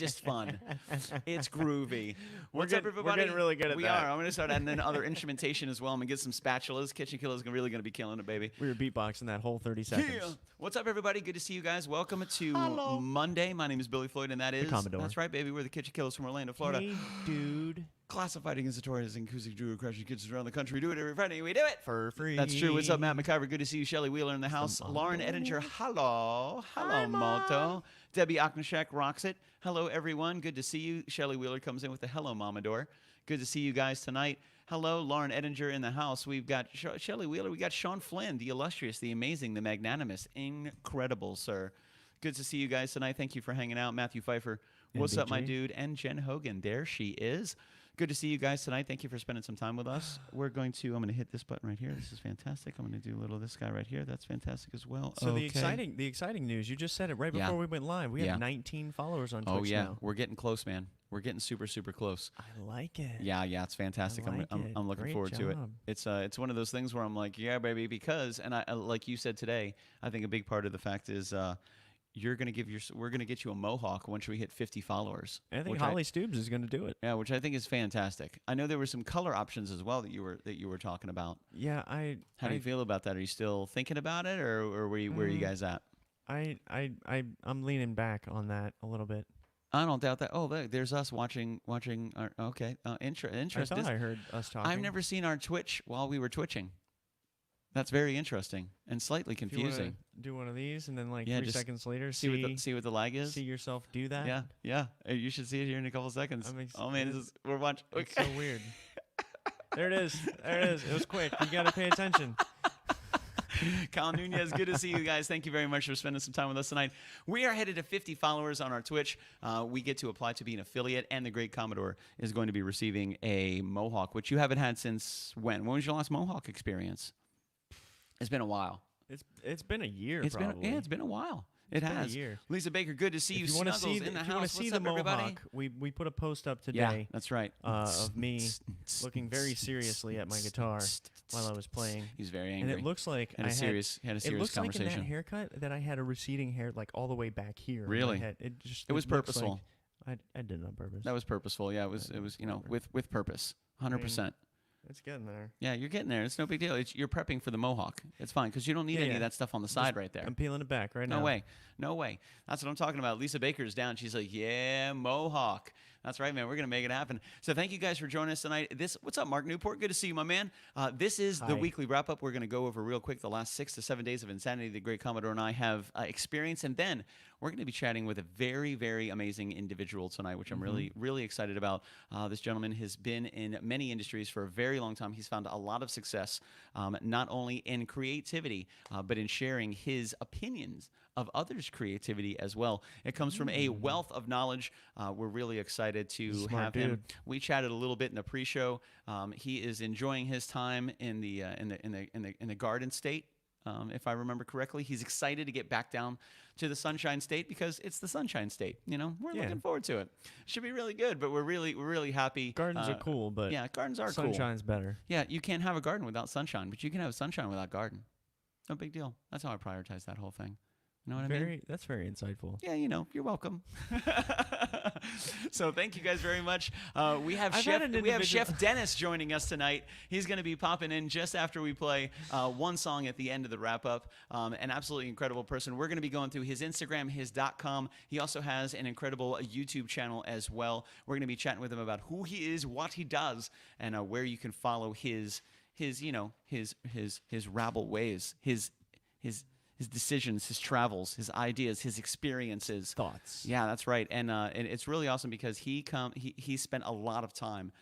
just fun. It's groovy. What's up, everybody? We're getting really good at we that. are. I'm going to start adding in other instrumentation as well. I'm going to get some spatulas. KitchenKillaz is really going to be killing it, baby. We were beatboxing that whole 30 seconds. Yeah. What's up, everybody? Good to see you guys. Welcome to Hello. Monday. My name is Billy Floyd, and that is... Commodore. That's right, baby. We're the KitchenKillaz from Orlando, Florida. Hey, dude. Classified against Torres and Kuzik Drew crashing kitchens around the country. We do it every Friday. We do it For free. That's true. What's up, Matt McIver? Good to see you. Shelly Wheeler in the house. Lauren Edinger. Hello. Hello, Moto. Debbie Aknashek rocks it. Hello, everyone. Good to see you. Shelly Wheeler comes in with the hello, Mamador. Good to see you guys tonight. Hello, Lauren Edinger in the house. We've got Shelly Wheeler. We got Sean Flynn, the illustrious, the amazing, the magnanimous, incredible, sir. Good to see you guys tonight. Thank you for hanging out. Matthew Pfeiffer. What's up, my dude? And Jen Hogan. There she is. Good to see you guys tonight. Thank you for spending some time with us. I'm going to hit this button right here. This is fantastic. I'm going to do a little of this guy right here. That's fantastic as well. So the exciting news, you just said it right before we went live. We have 19 followers on Twitch now. We're getting close, man. We're getting super, super close. I like it. Yeah, it's fantastic. I'm looking forward to it. It's one of those things where I'm like, yeah, baby, because, and I like you said today, I think a big part of the fact is we're gonna get you a mohawk once we hit 50 followers. I think Holly Stoobs is gonna do it. Yeah, which I think is fantastic. I know there were some color options as well that you were talking about. Yeah, How do you feel about that? Are you still thinking about it, or where are you guys at? I'm leaning back on that a little bit. I don't doubt that. Oh, there's us watching. Interesting. I thought I heard us talking. I've never seen our Twitch while we were twitching. That's very interesting and slightly confusing. Do one of these and then 3 seconds later see what the lag is. See yourself do that. Yeah. You should see it here in a couple of seconds. Oh man, we're watching. It's so weird. There it is. It was quick. You got to pay attention. Kyle Nunez, good to see you guys. Thank you very much for spending some time with us tonight. We are headed to 50 followers on our Twitch. We get to apply to be an affiliate, and the great Commodore is going to be receiving a mohawk, which you haven't had since when? When was your last mohawk experience? It's been a while. It's been a year. It's been a while. It has. Been a year. Lisa Baker, good to see you. If you want to see the mohawk, we put a post up today. Yeah, that's right. Of me looking very seriously at my guitar while I was playing. He's very angry. And it looks like had a serious conversation. It looks like in that haircut that I had a receding hair all the way back here. Really? On my head. It was purposeful. Like I did it on purpose. That was purposeful. Yeah, it was with purpose. 100%. It's getting there. Yeah, you're getting there. It's no big deal. You're prepping for the mohawk. It's fine because you don't need any of that stuff on the side right there. I'm peeling it back right now. No way. That's what I'm talking about. Lisa Baker's down. She's like, yeah, mohawk. That's right, man. We're going to make it happen. So thank you guys for joining us tonight. What's up, Mark Newport? Good to see you, my man. This is the weekly wrap-up. We're going to go over real quick the last 6 to 7 days of insanity the great Commodore and I have experienced. And then we're going to be chatting with a very, very amazing individual tonight, which I'm really, really excited about. This gentleman has been in many industries for a very long time. He's found a lot of success, not only in creativity, but in sharing his opinions of others' creativity as well. It comes from a wealth of knowledge. We're really excited to have him. We chatted a little bit in the pre-show. He is enjoying his time in the Garden State. If I remember correctly, he's excited to get back down to the Sunshine State because it's the Sunshine State. We're looking forward to it. Should be really good, but we're really happy. Gardens are cool, but gardens are cool. Sunshine's better. Yeah, you can't have a garden without sunshine, but you can have sunshine without garden. No big deal. That's how I prioritize that whole thing. You know what I mean? That's very insightful. Yeah, you're welcome. So thank you guys very much. We have Chef Dennis joining us tonight. He's going to be popping in just after we play one song at the end of the wrap-up. An absolutely incredible person. We're going to be going through his Instagram, his .com. He also has an incredible YouTube channel as well. We're going to be chatting with him about who he is, what he does, and where you can follow his rabble ways, his decisions, his travels, his ideas, his experiences, thoughts. Yeah, that's right. And it's really awesome because he spent a lot of time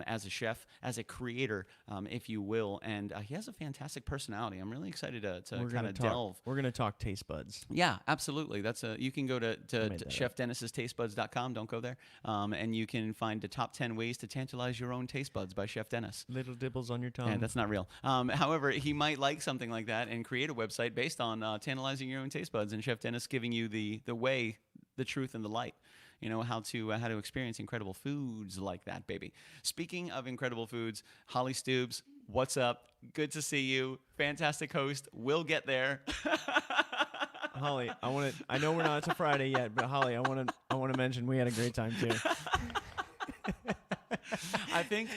as a chef, as a creator, if you will, and he has a fantastic personality. I'm really excited to kind of delve. We're gonna talk taste buds. Yeah, absolutely. You can go to chefdennis'stastebuds.com. Don't go there, and you can find the top 10 ways to tantalize your own taste buds by Chef Dennis. Little dibbles on your tongue. Yeah, that's not real. However, he might like something like that and create a website based on tantalizing your own taste buds, and Chef Dennis giving you the way, the truth, and the light. How to experience incredible foods like that, baby. Speaking of incredible foods, Holly Stoobs, what's up? Good to see you. Fantastic host. We'll get there. Holly, I know we're not. It's a Friday yet, but Holly, I want to mention we had a great time too. I think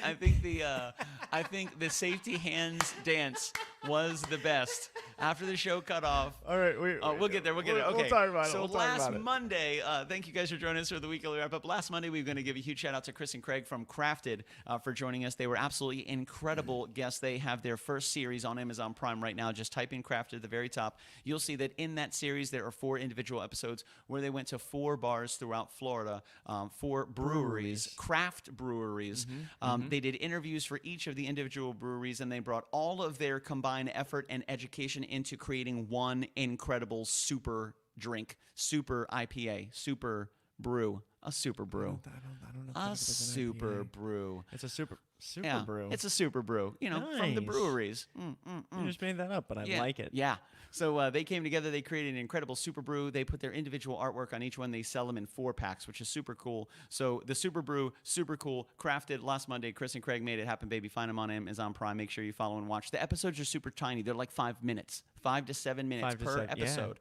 the safety hands dance was the best. After the show cut off. All right, we'll get there. Okay. We'll talk about it. So last Monday, thank you guys for joining us for the weekly wrap up. Last Monday, we were going to give a huge shout out to Chris and Craig from Crafted for joining us. They were absolutely incredible guests. They have their first series on Amazon Prime right now. Just type in Crafted at the very top. You'll see that in that series there are 4 individual episodes where they went to 4 bars throughout Florida, 4 breweries, craft breweries. They did interviews for each of the individual breweries, and they brought all of their combined effort and education into creating one incredible super drink, super IPA, super brew, a super brew. I don't know. A super brew. It's a super brew. It's a super brew, from the breweries. You just made that up, but I like it. Yeah. So they came together. They created an incredible super brew. They put their individual artwork on each one. They sell them in 4-packs, which is super cool. So the super brew, super cool. Crafted last Monday. Chris and Craig made it happen, baby. Find them on Amazon Prime. Make sure you follow and watch. The episodes are super tiny. They're like 5 minutes, 5 to 7 minutes per episode,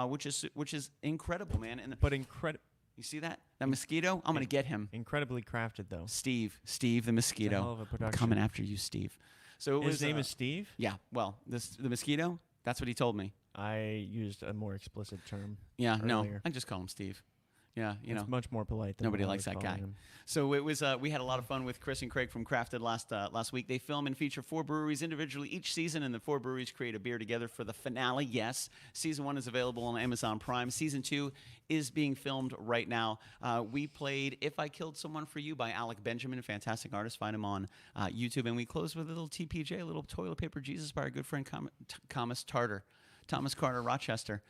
which is incredible, man. But incredible. You see that? That mosquito? I'm going to get him. Incredibly crafted, though. Steve the mosquito. It's a hell of a production. I'm coming after you, Steve. So his name is Steve? Yeah. Well, the mosquito, that's what he told me. I used a more explicit term. Yeah, earlier. no. I just call him Steve. Yeah, it's much more polite than nobody likes that guy. Him. So it was. We had a lot of fun with Chris and Craig from Crafted last week. They film and feature 4 breweries individually each season, and the 4 breweries create a beer together for the finale. Yes, season 1 is available on Amazon Prime. Season 2 is being filmed right now. We played "If I Killed Someone for You" by Alec Benjamin, a fantastic artist. Find him on YouTube. And we closed with a little TPJ, a little toilet paper Jesus by our good friend Thomas Carter, Rochester.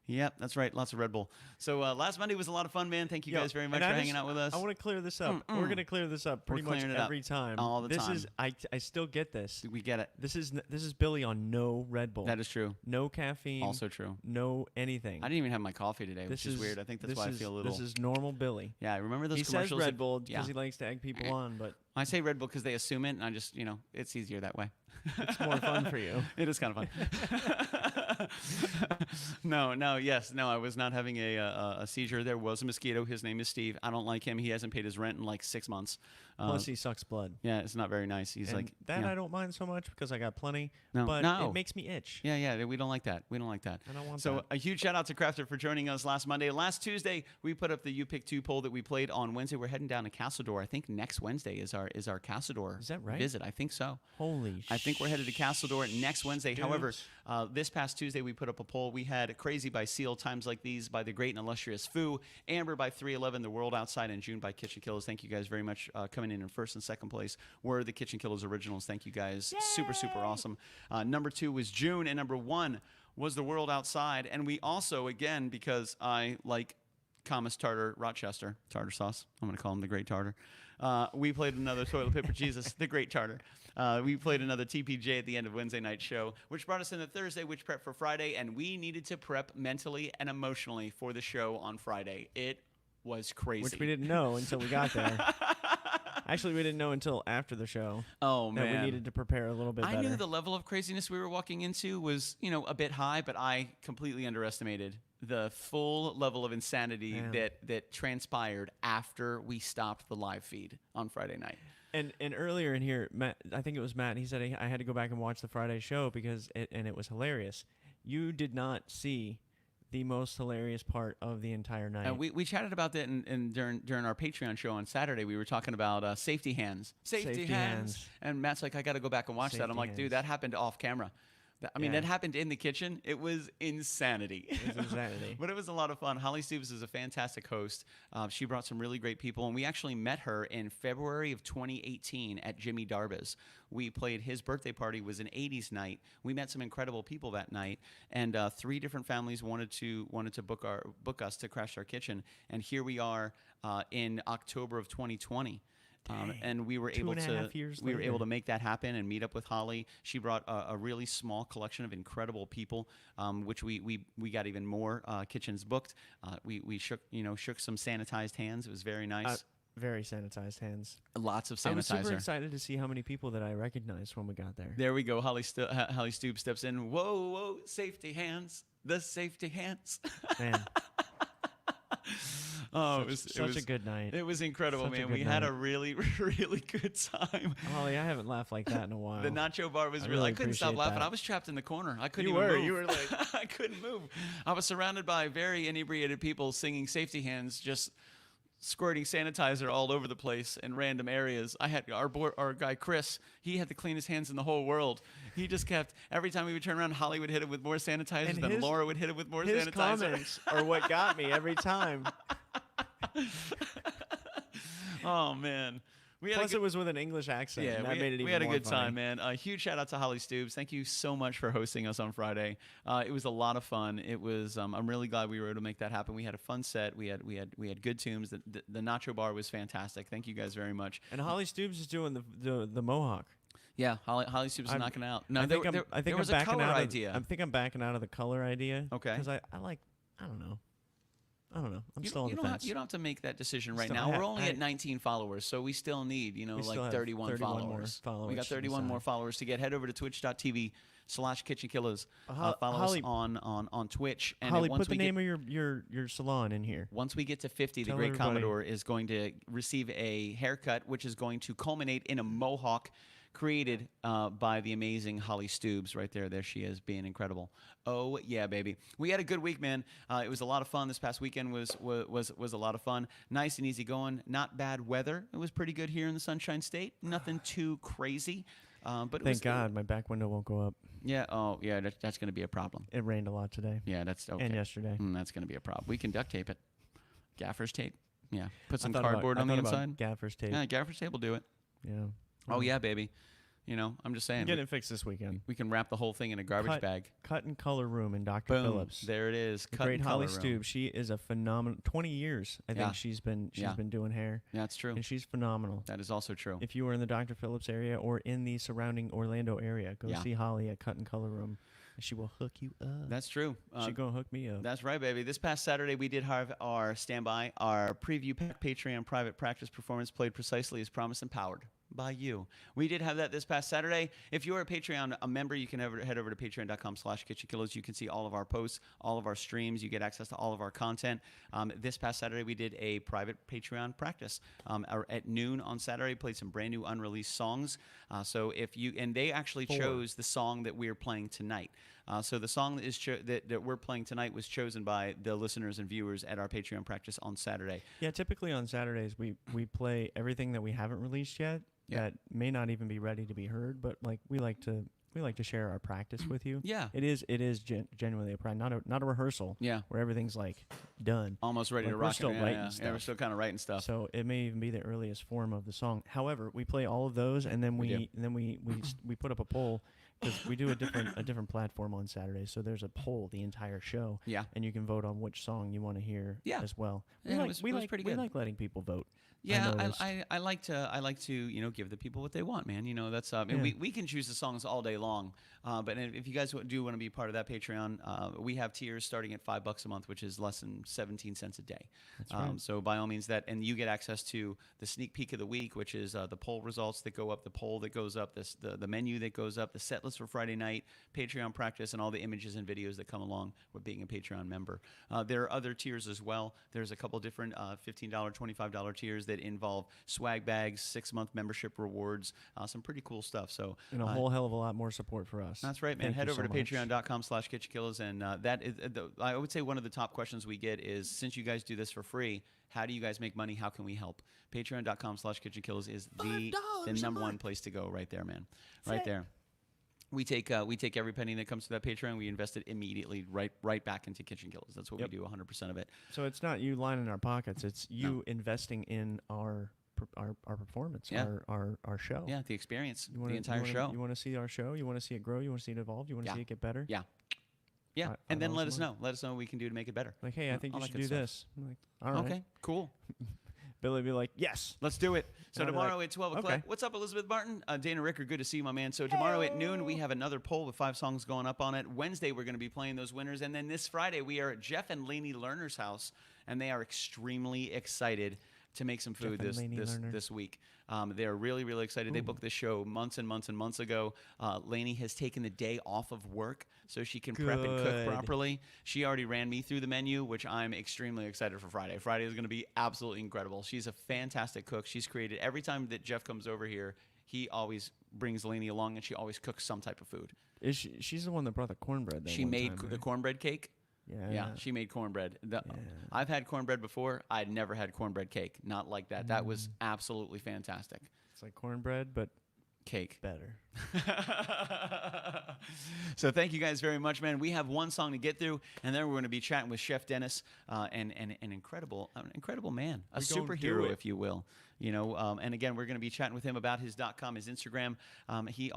Yep, that's right. Lots of Red Bull. So last Monday was a lot of fun, man. Thank you guys very much for hanging out with us. I want to clear this up. We're going to clear this up pretty much every time. All the time. I still get this. We get it. This is Billy on no Red Bull. That is true. No caffeine. Also true. No anything. I didn't even have my coffee today, which is weird. I think that's why I feel a little. This is normal Billy. Yeah, I remember those he commercials. He says Red Bull because he likes to egg people on, but I say Red Bull because they assume it, and I just, it's easier that way. It's more fun for you. It is kind of fun. No, I was not having a seizure. There was a mosquito. His name is Steve. I don't like him. He hasn't paid his rent in like 6 months. Plus, he sucks blood. Yeah, it's not very nice. He's like that. I don't mind so much because I got plenty. No, but it makes me itch. Yeah. We don't like that. I don't want that. So a huge shout out to Crafter for joining us last Monday. Last Tuesday, we put up the You Pick 2 poll that we played on Wednesday. We're heading down to Castledor. I think next Wednesday is our Castledor. Is that right? Visit. I think so. Holy I think we're headed to Castledor next Wednesday. Dudes. However, this past Tuesday, we put up a poll. We had Crazy by Seal, Times Like These by the great and illustrious Foo, Amber by 311, The World Outside, and June by KitchenKillaz. Thank you guys very much coming in first and second place were the KitchenKillaz originals. Thank you guys. Yay! Super, super awesome. Number 2 was June, and number 1 was The World Outside. And we also, again, because I like Thomas Tartar Rochester, tartar sauce, I'm going to call him the Great Tartar. We played another Toilet Paper Jesus, the Great Tartar. We played another TPJ at the end of Wednesday night show, which brought us into Thursday, which prepped for Friday, and we needed to prep mentally and emotionally for the show on Friday. It was crazy. Which we didn't know until we got there. Actually, we didn't know until after the show. Oh, man. That we needed to prepare a little bit better. I knew the level of craziness we were walking into was, a bit high, but I completely underestimated the full level of insanity that transpired after we stopped the live feed on Friday night. And earlier in here, Matt, I think it was Matt, he said I had to go back and watch the Friday show because it was hilarious. You did not see the most hilarious part of the entire night. We chatted about that during our Patreon show on Saturday. We were talking about safety hands. Safety hands. And Matt's like, I got to go back and watch that. I'm like, dude, that happened off camera. That happened in the kitchen. It was insanity. It was insanity. But it was a lot of fun. Holly Stubes is a fantastic host. She brought some really great people, and we actually met her in February of 2018 at Jimmy Darba's. We played his birthday party. It was an 80s night. We met some incredible people that night, and 3 different families wanted to book us to crash our kitchen. And here we are in October of 2020. And we were able to make that happen and meet up with Holly. She brought a really small collection of incredible people, which we got even more kitchens booked. We shook some sanitized hands. It was very nice. Very sanitized hands. Lots of sanitizer. I was super excited to see how many people that I recognized when we got there. There we go. Holly Stoops steps in. Whoa, safety hands. the safety hands. Man, Oh, such a good night. It was incredible, Such a man. good We had a night. really, really good time. Holly, I haven't laughed like that in a while. The nacho bar was I real. really I couldn't stop appreciate laughing. that. I was trapped in the corner. I couldn't You even were. move. You were like, I couldn't move. I was surrounded by very inebriated people singing safety hands, just squirting sanitizer all over the place in random areas. I had our guy Chris. He had the cleanest hands in the whole world. He just kept every time we would turn around, Holly would hit him with more sanitizer. And then Laura would hit him with more his sanitizer. comments are what got me every time. Oh man. Plus, it was with an English accent. Yeah, and that made it even we had a more good funny. time, man. A huge shout out to Holly Stoobs. Thank you so much for hosting us on Friday. It was a lot of fun. It was. I'm really glad we were able to make that happen. We had a fun set. We had good tunes. The nacho bar was fantastic. Thank you guys very much. And Holly Stoobs is doing the mohawk. Yeah, Holly Stoobs is knocking out. No, I think there I'm was backing a color out idea. I think I'm backing out of the color idea. Okay. Because I don't know. I'm still on the fence. You don't have to make that decision right Still, now. We're only at 19 followers, so we still need, We still like have 31 31 more followers. followers We got to 31 more decide. followers to get. Head over to twitch.tv/KitchenKillaz. Follow Holly- us on Twitch. And Holly, once put the we name of your salon in here. Once we get to 50, Tell the Great everybody. Commodore is going to receive a haircut, which is going to culminate in a mohawk created by the amazing Holly Stoobs right there. There she is, being incredible. Oh, yeah, baby. We had a good week, man. It was a lot of fun. This past weekend was a lot of fun. Nice and easy going. Not bad weather. It was pretty good here in the Sunshine State. Nothing too crazy. But Thank God my back window won't go up. Yeah. Oh, yeah. That's going to be a problem. It rained a lot today. Yeah, that's okay. And yesterday. That's going to be a problem. We can duct tape it. Gaffer's tape. Yeah. Put some I thought about- cardboard I on the thought about inside. Gaffer's tape. Yeah, gaffer's tape will do it. Yeah. Oh yeah, baby. I'm just saying. Get it fixed this weekend. We can wrap the whole thing in a garbage bag. Cut and color room in Dr. Boom. Phillips. There it is. The Cut great and Holly color room. Stoobs. She is a phenomenal. 20 years, I think Yeah. she's been Yeah. doing hair, Yeah, it's true. and she's phenomenal. That is also true. If you were in the Dr. Phillips area or in the surrounding Orlando area, go Yeah. see Holly at Cut and Color Room. And she will hook you up. That's true. She gonna hook me up. That's right, baby. This past Saturday, we did have our standby, our preview pack Patreon private practice performance played precisely as promised and powered by you. We did have that this past Saturday. If you're a Patreon member, you can head over to patreon.com/KitchenKillaz. You can see all of our posts, all of our streams. You get access to all of our content. This past Saturday, we did a private Patreon practice. At noon on Saturday, played some brand new unreleased songs. So if you, and they actually chose the song that we're playing tonight. So the song that is that we're playing tonight was chosen by the listeners and viewers at our Patreon practice on Saturday. Yeah, typically on Saturdays we play everything that we haven't released yet that may not even be ready to be heard, but like we like to share our practice with you. Yeah. It is genuinely a practice, not a rehearsal. Yeah. Where everything's like done. Almost ready Like, to we're rock. still it. writing Yeah, stuff. we're still kind of writing stuff. So it may even be the earliest form of the song. However, we play all of those, and then we put up a poll because we do a different platform on Saturday. So there's a poll the entire show. Yeah. And you can vote on which song you want to hear. Yeah. As well. Yeah, it was pretty We good. like letting people vote. Yeah, noticed. I like to give the people what they want, man. That's and we can choose the songs all day long. But if you guys do want to be part of that Patreon, we have tiers starting at $5 a month, which is less than 17 cents a day. That's right. So by all means, and you get access to the sneak peek of the week, which is the poll results that go up, the poll that goes up, the menu that goes up, the set list for Friday night, Patreon practice, and all the images and videos that come along with being a Patreon member. There are other tiers as well. There's a couple different $15, $25 tiers that involve swag bags, 6-month membership rewards, some pretty cool stuff. So And a whole hell of a lot more support for us. that's right, man. Thank Head you over so to much. patreon.com/KitchenKillaz, and that is, I would say one of the top questions we get is, since you guys do this for free, how do you guys make money? How can we help? Patreon.com/KitchenKillaz is the number one place to go right there, man. Right there. We take every penny that comes to that Patreon, we invest it immediately right back into KitchenKillaz. That's what we do, 100% of it. So it's not you lining our pockets; it's you investing in our performance, our show. Yeah, the experience, the You entire show. You want to see our show. You want to see it grow. You want to see it evolve. You want to see it get better. Yeah. Yeah, and then let us know. Let us know what we can do to make it better. Like, hey, I think All you that should do good this. I'm like, all right. Okay, cool. Billy would be like, yes. Let's do it. So And I'd be tomorrow like, at 12 o'clock. okay. What's up, Elizabeth Martin? Dana Ricker, good to see you, my man. So tomorrow at noon, we have another poll with 5 songs going up on it. Wednesday, we're going to be playing those winners. And then this Friday, we are at Jeff and Lainey Lerner's house, and they are extremely excited to make some food Jeff and Lainey Lerner. this week. They're really, really excited. They booked this show months and months and months ago. Lainey has taken the day off of work so she can prep and cook Good. properly. She already ran me through the menu, which I'm extremely excited for Friday. Friday is going to be absolutely incredible. She's a fantastic cook. She's created, every time that Jeff comes over here, he always brings Lainey along, and she always cooks some type of food. Is she's the one that brought the cornbread. She made the cornbread cake. Yeah. Yeah, she made cornbread. I've had cornbread before. I'd never had cornbread cake. Not like that. That was absolutely fantastic. It's like cornbread, but Cake. better. So thank you guys very much, man. We have one song to get through, and then we're going to be chatting with Chef Dennis, and an incredible man, a superhero, if you will. You know, and again, we're going to be chatting with him about his .com, his Instagram. He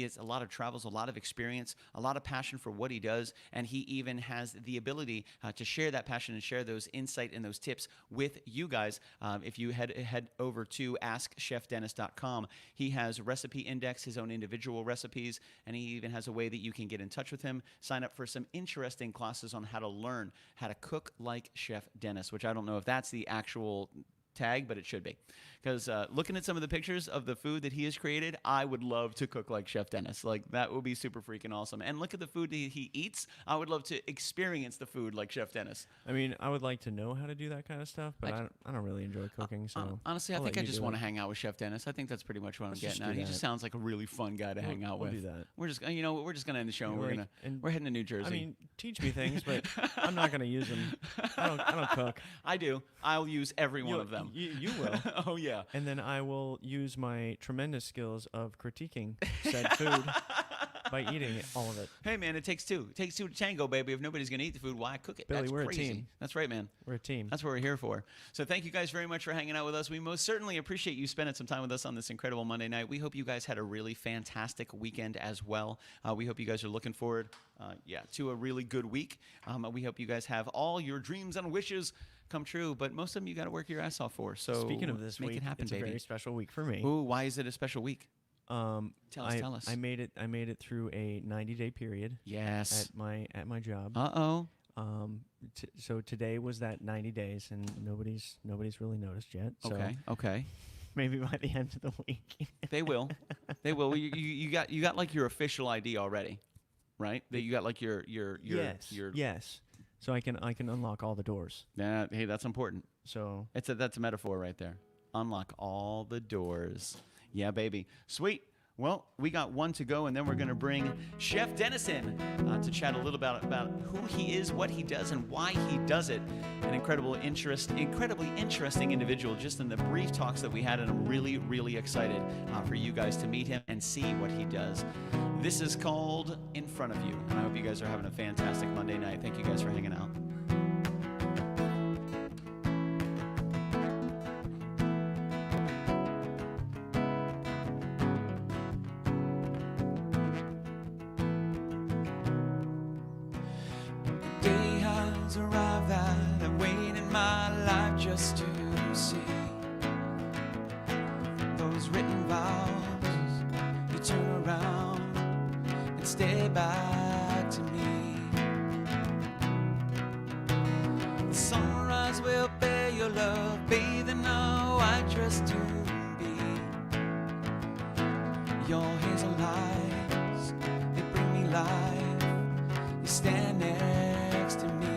has a lot of travels, a lot of experience, a lot of passion for what he does, and he even has the ability to share that passion and share those insight and those tips with you guys. If you head over to AskChefDennis.com, he has recipe index, his own individual recipes, and he even has a way that you can get in touch with him, sign up for some interesting classes on how to learn how to cook like Chef Dennis, which I don't know if that's the actual tag, but it should be. Because looking at some of the pictures of the food that he has created, I would love to cook like Chef Dennis. Like, that would be super freaking awesome. And look at the food that he eats. I would love to experience the food like Chef Dennis. I mean, I would like to know how to do that kind of stuff, but I don't really enjoy cooking. So honestly, I think I just want to hang out with Chef Dennis. I think that's pretty much what I'm getting at. He just sounds like a really fun guy to hang out with. We'll do that. We're just, we're just gonna end the show. And we're heading to New Jersey. I mean, teach me things, but I'm not gonna use them. I don't cook. I do. I'll use every one of them. You will. Oh yeah. And then I will use my tremendous skills of critiquing said food by eating all of it. Hey man, it takes two. It takes two to tango, baby. If nobody's gonna eat the food, why cook it? Billy, That's we're crazy. a team. That's right, man. We're a team. That's what we're here for. So thank you guys very much for hanging out with us. We most certainly appreciate you spending some time with us on this incredible Monday night. We hope you guys had a really fantastic weekend as well. We hope you guys are looking forward, to a really good week. We hope you guys have all your dreams and wishes come true, but most of them you got to work your ass off for. So speaking of this make week, it happen, it's baby. a very special week for me. Ooh, why is it a special week? Tell us. I made it through a 90-day period. Yes. At my job. Uh-oh. So today was that 90 days, and nobody's really noticed yet. So Okay. maybe by the end of the week. They will. They will. You got like your official ID already, right? That you got like your yes. So I can unlock all the doors. Yeah. Hey, that's important. So That's a metaphor right there. Unlock all the doors. Yeah, baby. Sweet. Well, we got one to go, and then we're going to bring Chef Dennis in to chat a little about who he is, what he does, and why he does it. An incredibly interesting individual just in the brief talks that we had, and I'm really, really excited for you guys to meet him and see what he does. This is called In Front of You, and I hope you guys are having a fantastic Monday night. Thank you guys for hanging out. Arrived that I've waited my life just to see those written vows. You turn around and stay back to me. The sunrise will bear your love, bathe in a white dress to be. Your hazel eyes, they bring me life. You stand next to me.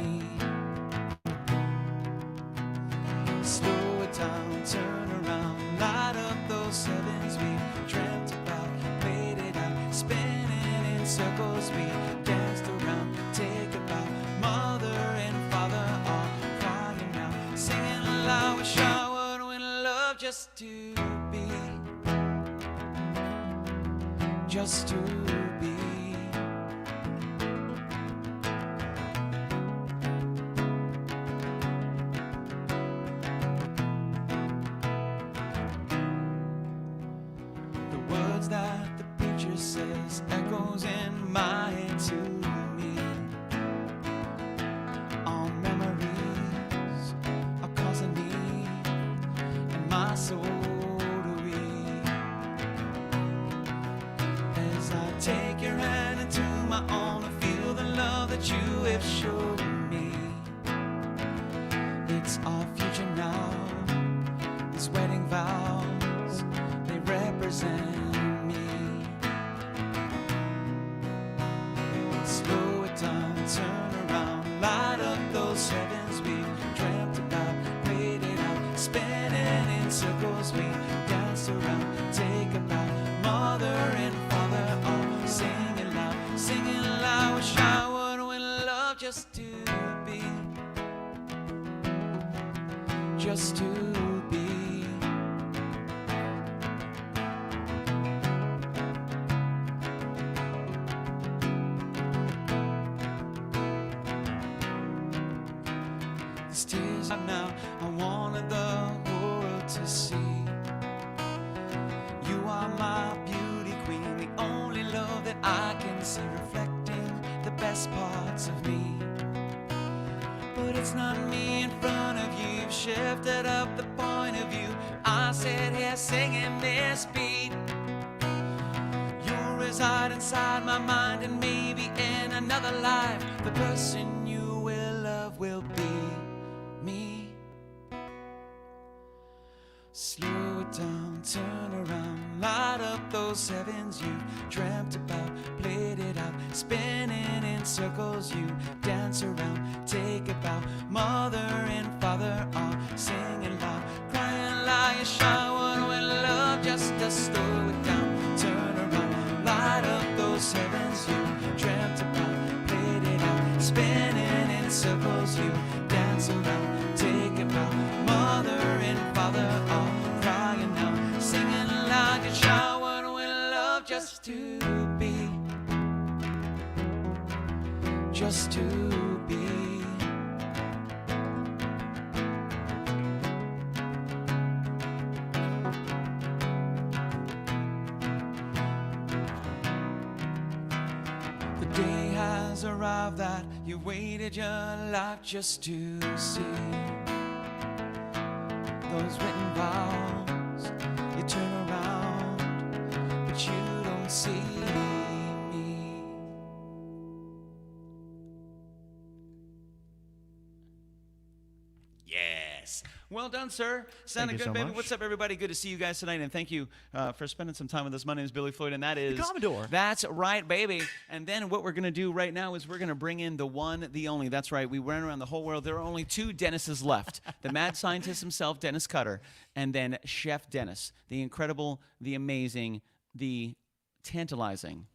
Slow it down, turn around, light up those sevens we dreamt about, played it out, spinning in circles we danced around, take it back, mother and father are crying now, singing aloud, wish I would win love just to be, just to be. That the preacher says echoes in my head to me. All memories are causing me and my soul to weep. As I take your hand into my own, I feel the love that you have shown me. It's our future now. represent me. Slow it down, turn around, light up those heavens we dreamt about, played it out, spinning in circles we danced around, take about mother and father all singing loud, wish I would win love just to be, just to be. These tears out now, I wanted the world to see. You are my beauty queen, the only love that I can see, reflecting the best parts of me. But it's not me in front of you, you've shifted up the point of view. I sit here singing this beat. You reside inside my mind, and maybe in another life the person you will love will be me. Slow it down, turn around, light up those heavens you dreamt about, played it out, spinning in circles you dance around, take about mother and father all singing loud, crying loud, you shower with love just to slow it down, turn around, light up those heavens you dreamt about, played it out, spinning in circles you dance around, take about mother and father all crying out, singing loud, you shower with love just to be, just to be. The day has arrived that you waited your life just to see. Those written vows, you turn around, but you don't see me. Yes. Well done, sir. Sounded good, so baby. much. What's up, everybody? Good to see you guys tonight, and thank you for spending some time with us. My name is Billy Floyd, and that is... The Commodore. That's right, baby. And then what we're going to do right now is we're going to bring in the one, the only. That's right. We ran around the whole world. There are only two Dennises left. The mad scientist himself, Dennis Cutter, and then Chef Dennis, the incredible, the amazing, the tantalizing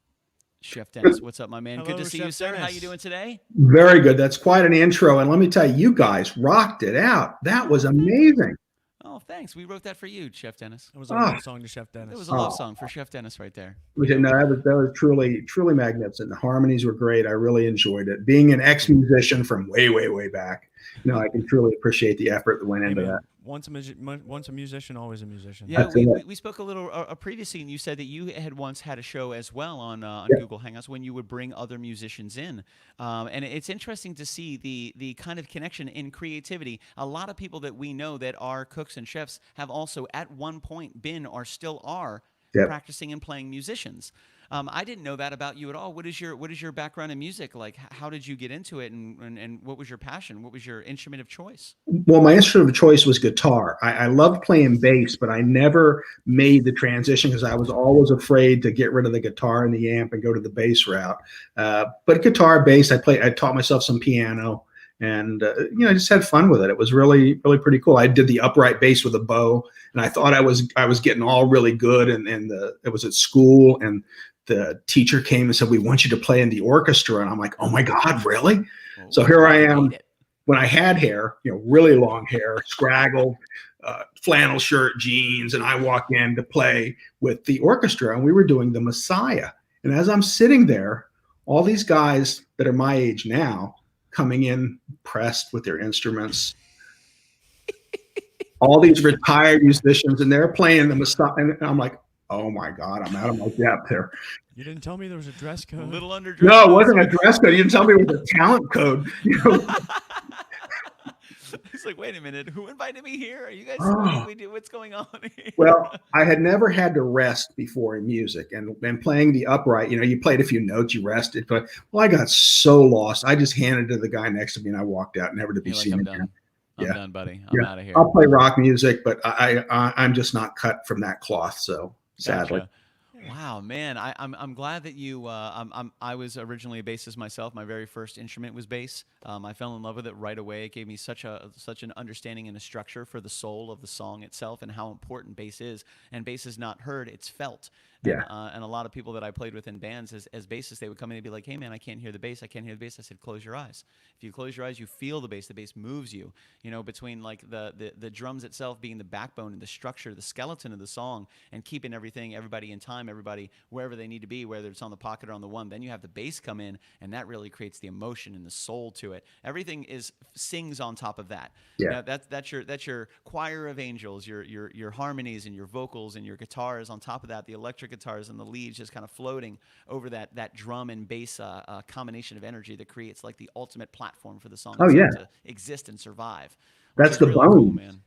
Chef Dennis. What's up, my man? Hello, Good to see Chef you, sir. How Dennis. you doing today? Very good. That's quite an intro. And let me tell you, you guys rocked it out. That was amazing. Oh, thanks. We wrote that for you, Chef Dennis. It was a love song to Chef Dennis. It was a love song for Chef Dennis right there. No, that was truly, truly magnificent. The harmonies were great. I really enjoyed it. Being an ex-musician from way, way, way back, I can truly appreciate the effort that went into that. Once a musician, always a musician. Yeah, That's it. we spoke a little previously, and you said that you had once had a show as well on Yeah. Google Hangouts when you would bring other musicians in, and it's interesting to see the kind of connection in creativity. A lot of people that we know that are cooks and chefs have also at one point been or still are Yep. practicing and playing musicians. I didn't know that about you at all. What is your background in music? Like, how did you get into it, and what was your passion? What was your instrument of choice? Well, my instrument of choice was guitar. I loved playing bass, but I never made the transition because I was always afraid to get rid of the guitar and the amp and go to the bass route. But guitar, bass, I taught myself some piano, and I just had fun with it. It was really, really pretty cool. I did the upright bass with a bow, and I thought I was getting all really good. And it was at school, and the teacher came and said, "We want you to play in the orchestra." And I'm like, "Oh my God, really?" So here I am when I had hair, really long hair, scraggled, flannel shirt, jeans, and I walk in to play with the orchestra, and we were doing the Messiah. And as I'm sitting there, all these guys that are my age now coming in pressed with their instruments, all these retired musicians, and they're playing the Messiah. And I'm like, oh my God, I'm out of my depth here. You didn't tell me there was a dress code. A little under. No, it wasn't a dress code. You didn't tell me it was a talent code. It's like, wait a minute, who invited me here? Are you guys? Oh. What's going on here? Well, I had never had to rest before in music, and playing the upright, you played a few notes, you rested, but I got so lost. I just handed it to the guy next to me, and I walked out, never to be seen I'm again. done. I'm done, buddy. I'm out of here. I'll play rock music, but I'm just not cut from that cloth. So sadly. Gotcha. Wow, man, I'm glad that you. I was originally a bassist myself. My very first instrument was bass. I fell in love with it right away. It gave me such an understanding and a structure for the soul of the song itself and how important bass is. And bass is not heard; it's felt. Yeah. And a lot of people that I played with in bands as bassists, they would come in and be like, "Hey, man, I can't hear the bass. I can't hear the bass." I said, "Close your eyes. If you close your eyes, you feel the bass. The bass moves you. You know, between like the drums itself being the backbone and the structure, the skeleton of the song, and keeping everybody in time, everybody wherever they need to be, whether it's on the pocket or on the one. Then you have the bass come in, and that really creates the emotion and the soul to it. Everything sings on top of that. Yeah. Now, that's your choir of angels, your harmonies and your vocals and your guitars on top of that, the electric guitars and the leads just kind of floating over that drum and bass combination of energy that creates like the ultimate platform for the song Oh, yeah. to exist and survive. That's the really bones. cool, man.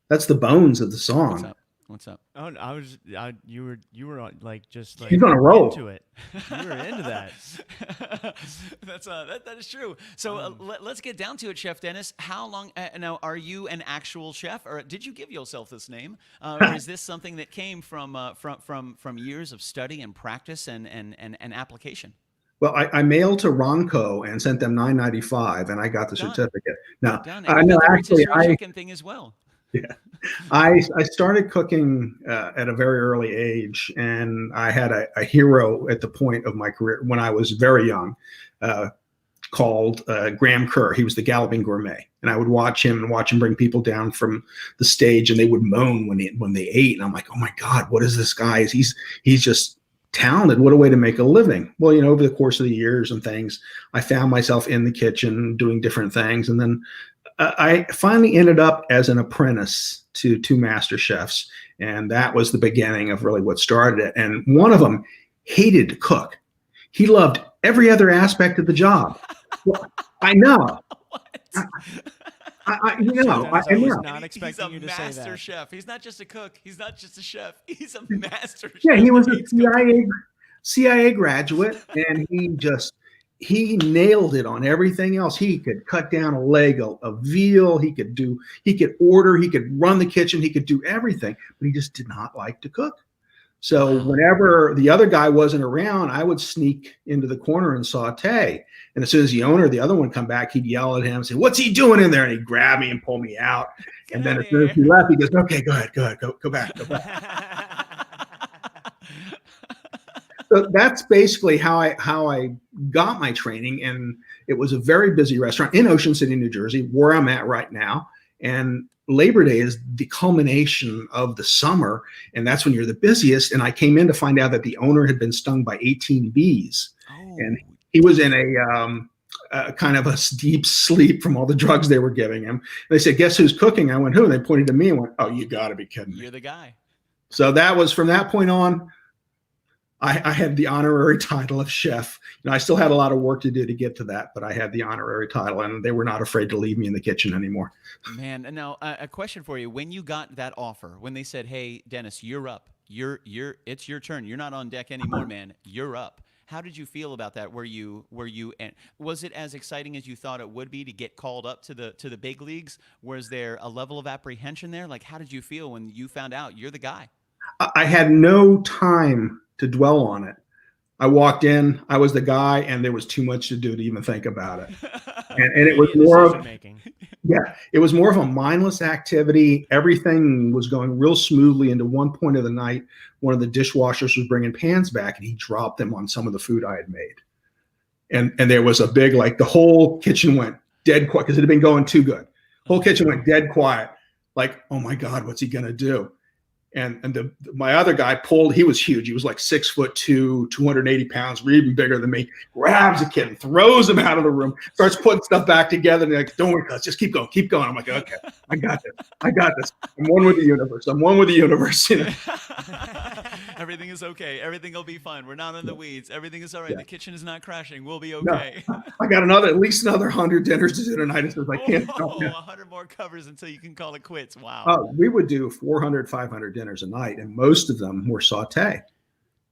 That's the bones of the song. What's up? Oh, you were like just like He's on a roll. into it. You were into that. That is true. So let's get down to it, Chef Dennis. How long now are you an actual chef, or did you give yourself this name, or is this something that came from years of study and practice and application? Well, I mailed to Ronco and sent them $9.95, and I got the certificate. Now, Done. I know actually, chicken thing as well. Yeah, I started cooking at a very early age, and I had a hero at the point of my career when I was very young, called Graham Kerr. He was the Galloping Gourmet, and I would watch him bring people down from the stage, and they would moan when they ate, and I'm like, oh my God, what is this guy? He's just talented. What a way to make a living. Well, you know, over the course of the years and things, I found myself in the kitchen doing different things, and then I finally ended up as an apprentice to two master chefs, and that was the beginning of really what started it. And one of them hated to cook. He loved every other aspect of the job. Well, I know. I know. I was not expecting you to say that. He's a master chef. He's not just a cook. He's not just a chef. He's a master chef. Yeah, he was a CIA graduate, and he nailed it on everything else. He could cut down a leg of veal. He could order, he could run the kitchen, he could do everything, but he just did not like to cook. So whenever the other guy wasn't around, I would sneak into the corner and saute. And as soon as the owner of the other one come back, he'd yell at him and say, "What's he doing in there?" And he'd grab me and pull me out. And then as soon as he left, he goes, "Okay, go ahead, go back." So that's basically how I got my training, and it was a very busy restaurant in Ocean City, New Jersey, where I'm at right now. And Labor Day is the culmination of the summer, and that's when you're the busiest. And I came in to find out that the owner had been stung by 18 bees, and he was in a kind of a deep sleep from all the drugs they were giving him. And they said, "Guess who's cooking?" I went, "Who?" And they pointed to me and went, "Oh, you got to be kidding me." You're the guy. So that was from that point on. I had the honorary title of chef. You know, I still had a lot of work to do to get to that, but I had the honorary title, and they were not afraid to leave me in the kitchen anymore. Man, and now a question for you: when you got that offer, when they said, "Hey, Dennis, you're up. It's your turn. You're not on deck anymore, man. You're up." How did you feel about that? And was it as exciting as you thought it would be to get called up to the big leagues? Was there a level of apprehension there? Like, how did you feel when you found out you're the guy? I had no time to dwell on it. I walked in, I was the guy, and there was too much to do to even think about it. And it was it was more of a mindless activity. Everything was going real smoothly. And to one point of the night, one of the dishwashers was bringing pans back, and he dropped them on some of the food I had made. And there was a big, like, the whole kitchen went dead quiet because it had been going too good. Whole kitchen went dead quiet. Like, oh my God, what's he gonna do? And my other guy pulled, he was huge. He was like 6'2", 280 pounds, even bigger than me, grabs a kid and throws him out of the room, starts putting stuff back together. And like, "Don't worry, cuz, just keep going. I'm like, okay, I got this. I'm one with the universe. You know? Everything is okay. Everything will be fine. We're not in the weeds. Everything is all right. Yeah. The kitchen is not crashing. We'll be okay. No, I got at least another 100 dinners to do tonight. It says I can't. 100 more covers until you can call it quits. Wow. We would do 400, 500 dinners a night, and most of them were saute.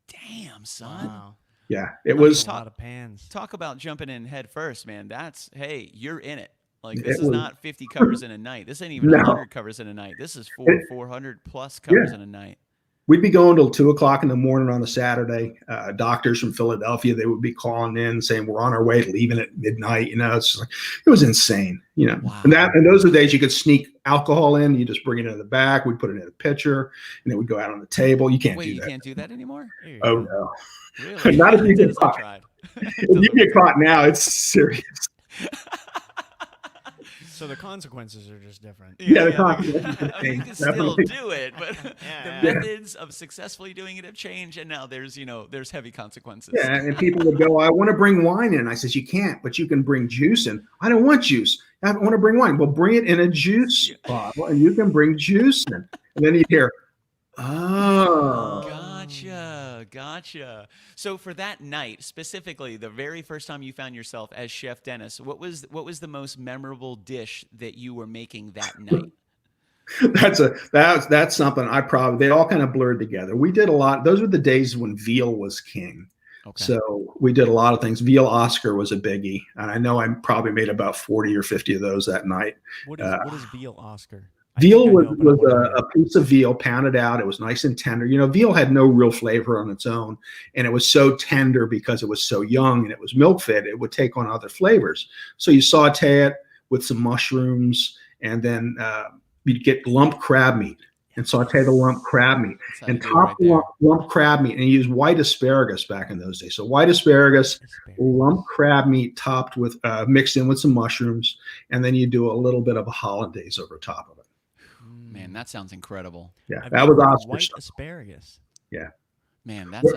Damn, son. Wow. Yeah, it was a lot of pans. Talk about jumping in head first, man. Hey, you're in it. Like, this is not 50 covers in a night. This ain't even 100 covers in a night. This is 400 plus covers in a night. we'd be going till 2 o'clock in the morning on a Saturday. Doctors from Philadelphia, they would be calling in saying we're on our way, leaving at midnight. It's like, it was insane. Wow. And those are the days you could sneak alcohol in. You just bring it in the back. We put it in a pitcher, and then we go out on the table. You can't Wait, do you that. can't do that anymore? Oh no, Really? not if you get I caught. tried. If you get caught now, it's serious. So the consequences are just different. Yeah, the like, consequences I mean, you can still definitely. do it, but Yeah. the methods of successfully doing it have changed, and now there's heavy consequences. Yeah, and people would go, I want to bring wine in. I says, you can't, but you can bring juice in. I don't want juice. I want to bring wine. Well, bring it in a juice bottle, and you can bring juice in. And then you hear, oh. Gotcha. So for that night, specifically, the very first time you found yourself as Chef Dennis, what was the most memorable dish that you were making that night? That's something they all kind of blurred together. We did a lot. Those were the days when veal was king. Okay. So we did a lot of things. Veal Oscar was a biggie. And I know I probably made about 40 or 50 of those that night. What is veal Oscar? Veal was a piece of veal pounded out. It was nice and tender. Veal had no real flavor on its own. And it was so tender because it was so young and it was milk fed, it would take on other flavors. So you saute it with some mushrooms, and then you'd get lump crab meat and saute the lump crab meat and top lump crab meat, and use white asparagus back in those days. So white asparagus, lump crab meat topped with mixed in with some mushrooms, and then you do a little bit of a hollandaise over top of it. Man, that sounds incredible. Yeah, that was awesome. White asparagus. Yeah. Man, that's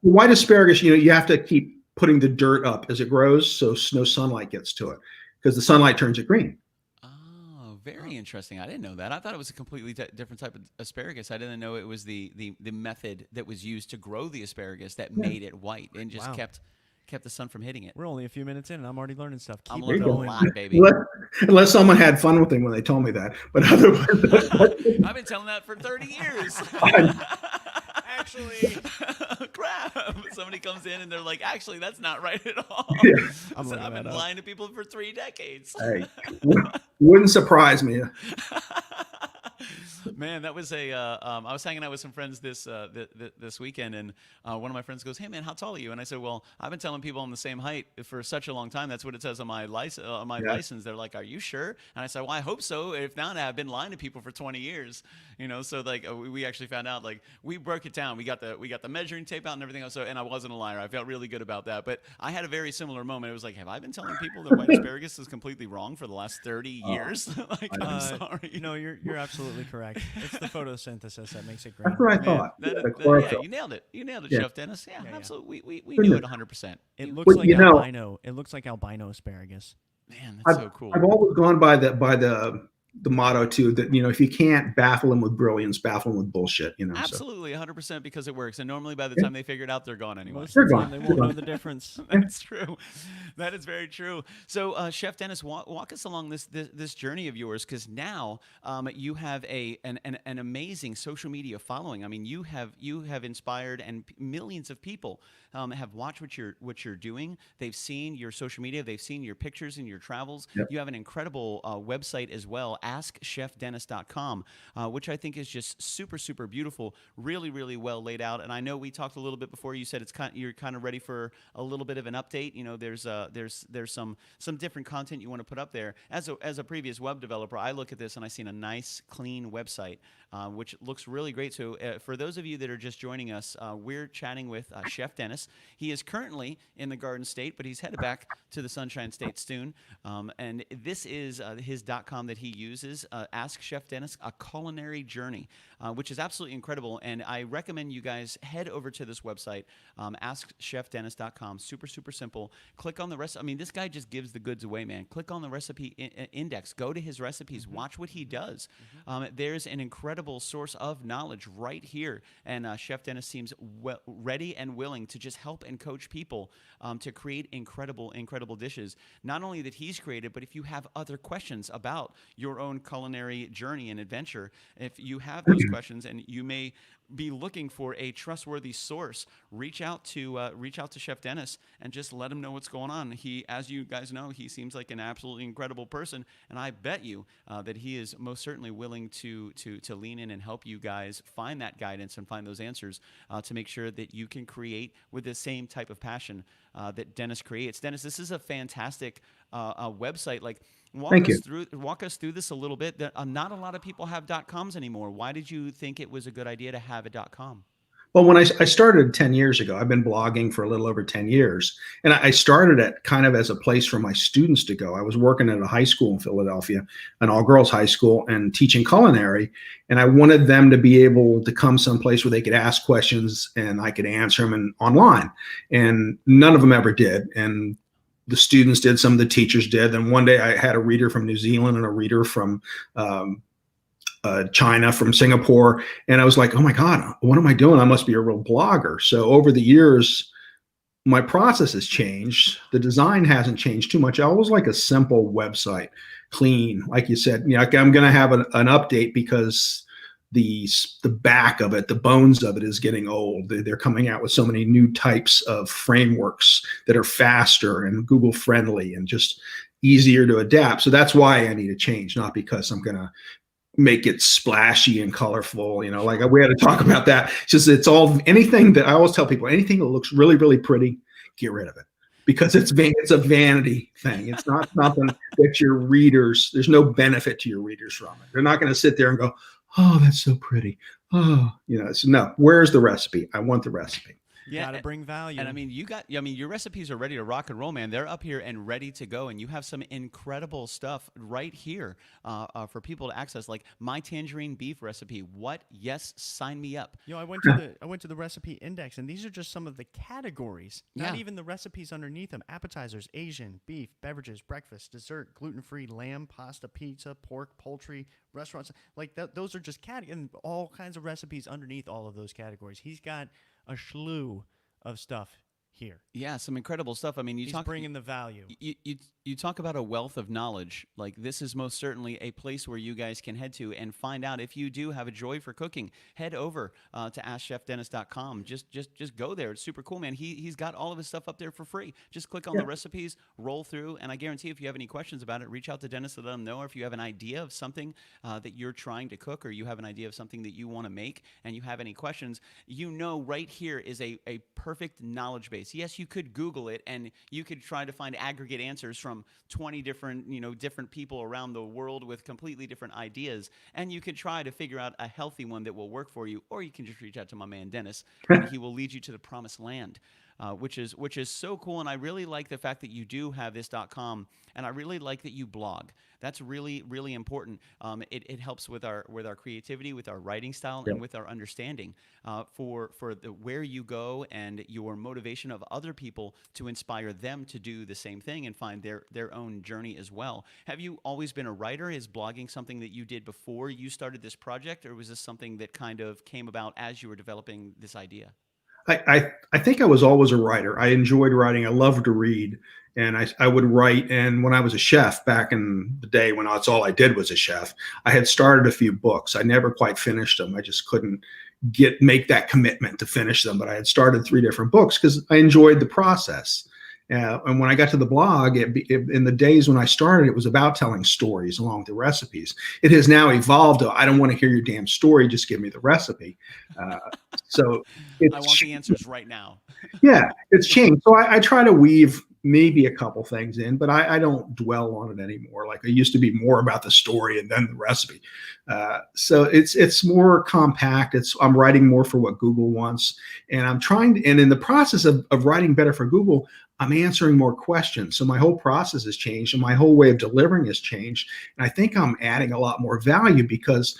white asparagus. You have to keep putting the dirt up as it grows, so no sunlight gets to it, because the sunlight turns it green. Oh, very interesting. I didn't know that. I thought it was a completely different type of asparagus. I didn't know it was the method that was used to grow the asparagus that made it white and just kept the sun from hitting it. We're only a few minutes in, and I'm already learning stuff. I'm learning a lot, baby. Unless someone had fun with him when they told me that. But otherwise, I've been telling that for 30 years. Actually, crap. Somebody comes in and they're like, actually, that's not right at all. Yeah. I've been lying to people for 3 decades. Hey, wouldn't surprise me. Man, that was I was hanging out with some friends this weekend, and one of my friends goes, "Hey, man, how tall are you?" And I said, "Well, I've been telling people I'm the same height for such a long time. That's what it says on my license." They're like, "Are you sure?" And I said, "Well, I hope so. If not, I've been lying to people for 20 years." So like we actually found out, like, we broke it down. We got the measuring tape out and everything else. So, and I wasn't a liar. I felt really good about that. But I had a very similar moment. It was like, have I been telling people that white asparagus is completely wrong for the last 30 years? Like, I'm sorry. No, you're absolutely correct. It's the photosynthesis that makes it green. That's what I thought. Yeah, you nailed it. You nailed it, Chef Dennis. Yeah, absolutely. We knew it 100%. It looks like albino. It looks like albino asparagus. Man, that's so cool. I've always gone by the motto too, that if you can't baffle them with brilliance, baffle them with bullshit. Absolutely, 100%, because it works. And normally, by the time they figure it out, they're gone anyway. They're gone. They won't know the difference. That's true. That is very true. So, Chef Dennis, walk us along this journey of yours, because now you have an amazing social media following. I mean, you have inspired, and millions of people have watched what you're doing. They've seen your social media. They've seen your pictures and your travels. Yep. You have an incredible website as well, AskChefDennis.com, which I think is just super, super beautiful. Really, really well laid out. And I know we talked a little bit before. You said you're kind of ready for a little bit of an update. There's some different content you want to put up there. As a previous web developer, I look at this and I see a nice, clean website, which looks really great. So for those of you that are just joining us, we're chatting with Chef Dennis. He is currently in the Garden State, but he's headed back to the Sunshine State soon. And this is his .com that he uses, Ask Chef Dennis, a culinary journey, which is absolutely incredible. And I recommend you guys head over to this website, AskChefDennis.com. Super, super simple. Click on the rest. I mean, this guy just gives the goods away, man. Click on the recipe index. Go to his recipes. Watch what he does. There's an incredible source of knowledge right here. And Chef Dennis seems ready and willing to just help and coach people to create incredible, incredible dishes. Not only that he's created, but if you have other questions about your own culinary journey and adventure, if you have those questions, and you may be looking for a trustworthy source, reach out to Chef Dennis and just let him know what's going on. He, as you guys know, he seems like an absolutely incredible person, and I bet you that he is most certainly willing to lean in and help you guys find that guidance and find those answers to make sure that you can create with the same type of passion that Dennis creates. Dennis, this is a fantastic website. Like, walk us through this a little bit. Not a lot of people have .coms anymore. Why did you think it was a good idea to have a .com? Well, when I started 10 years ago, I've been blogging for a little over 10 years. And I started it kind of as a place for my students to go. I was working at a high school in Philadelphia, an all-girls high school, and teaching culinary. And I wanted them to be able to come someplace where they could ask questions and I could answer them online. And none of them ever did. And the students did, some of the teachers did. And one day I had a reader from New Zealand and a reader from China, from Singapore. And I was like, oh my God, what am I doing? I must be a real blogger. So over the years, my process has changed. The design hasn't changed too much. I always like a simple website, clean. Like you said, I'm going to have an update because the back of it, the bones of it is getting old. They're coming out with so many new types of frameworks that are faster and Google friendly and just easier to adapt. So that's why I need a change, not because I'm going to make it splashy and colorful. Like we had to talk about that. It's all, anything that I always tell people, anything that looks really, really pretty, get rid of it. Because it's a vanity thing. It's not something that your readers, there's no benefit to your readers from it. They're not going to sit there and go, oh, that's so pretty. Oh, so no, where's the recipe? I want the recipe. Yeah, gotta bring value. And I mean, your recipes are ready to rock and roll, man. They're up here and ready to go, and you have some incredible stuff right here for people to access, like my tangerine beef recipe. What? Yes, sign me up. I went to the recipe index, and these are just some of the categories. Not even the recipes underneath them: appetizers, Asian, beef, beverages, breakfast, dessert, gluten-free, lamb, pasta, pizza, pork, poultry, restaurants. Like those are just categories, and all kinds of recipes underneath all of those categories. He's got a slew of stuff here. Yeah, some incredible stuff. I mean, he's bringing the value. You talk about a wealth of knowledge. Like, this is most certainly a place where you guys can head to and find out if you do have a joy for cooking. Head over to AskChefDennis.com. Just go there. It's super cool, man. He's got all of his stuff up there for free. Just click on the recipes, roll through, and I guarantee if you have any questions about it, reach out to Dennis to let him know. Or if you have an idea of something that you're trying to cook, or you have an idea of something that you want to make, and you have any questions, right here is a perfect knowledge base. Yes, you could Google it, and you could try to find aggregate answers from 20 different people around the world with completely different ideas, and you could try to figure out a healthy one that will work for you, or you can just reach out to my man Dennis, and he will lead you to the promised land. Which is so cool, and I really like the fact that you do have this .com, and I really like that you blog. That's really, really important. It helps with our creativity, with our writing style, and with our understanding for where you go and your motivation of other people to inspire them to do the same thing and find their own journey as well. Have you always been a writer? Is blogging something that you did before you started this project, or was this something that kind of came about as you were developing this idea? I think I was always a writer. I enjoyed writing. I loved to read, and I would write. And when I was a chef back in the day, when that's all I did was a chef, I had started a few books. I never quite finished them. I just couldn't make that commitment to finish them. But I had started 3 different books because I enjoyed the process. And when I got to the blog, in the days when I started, it was about telling stories along with the recipes. It has now evolved to, I don't want to hear your damn story, just give me the recipe. So I want the answers right now. Yeah, it's changed. So I try to weave maybe a couple things in, but I don't dwell on it anymore. Like, I used to be more about the story and then the recipe. So it's more compact. I'm writing more for what Google wants, and I'm trying to, and in the process of writing better for Google, I'm answering more questions. So my whole process has changed, and my whole way of delivering has changed. And I think I'm adding a lot more value because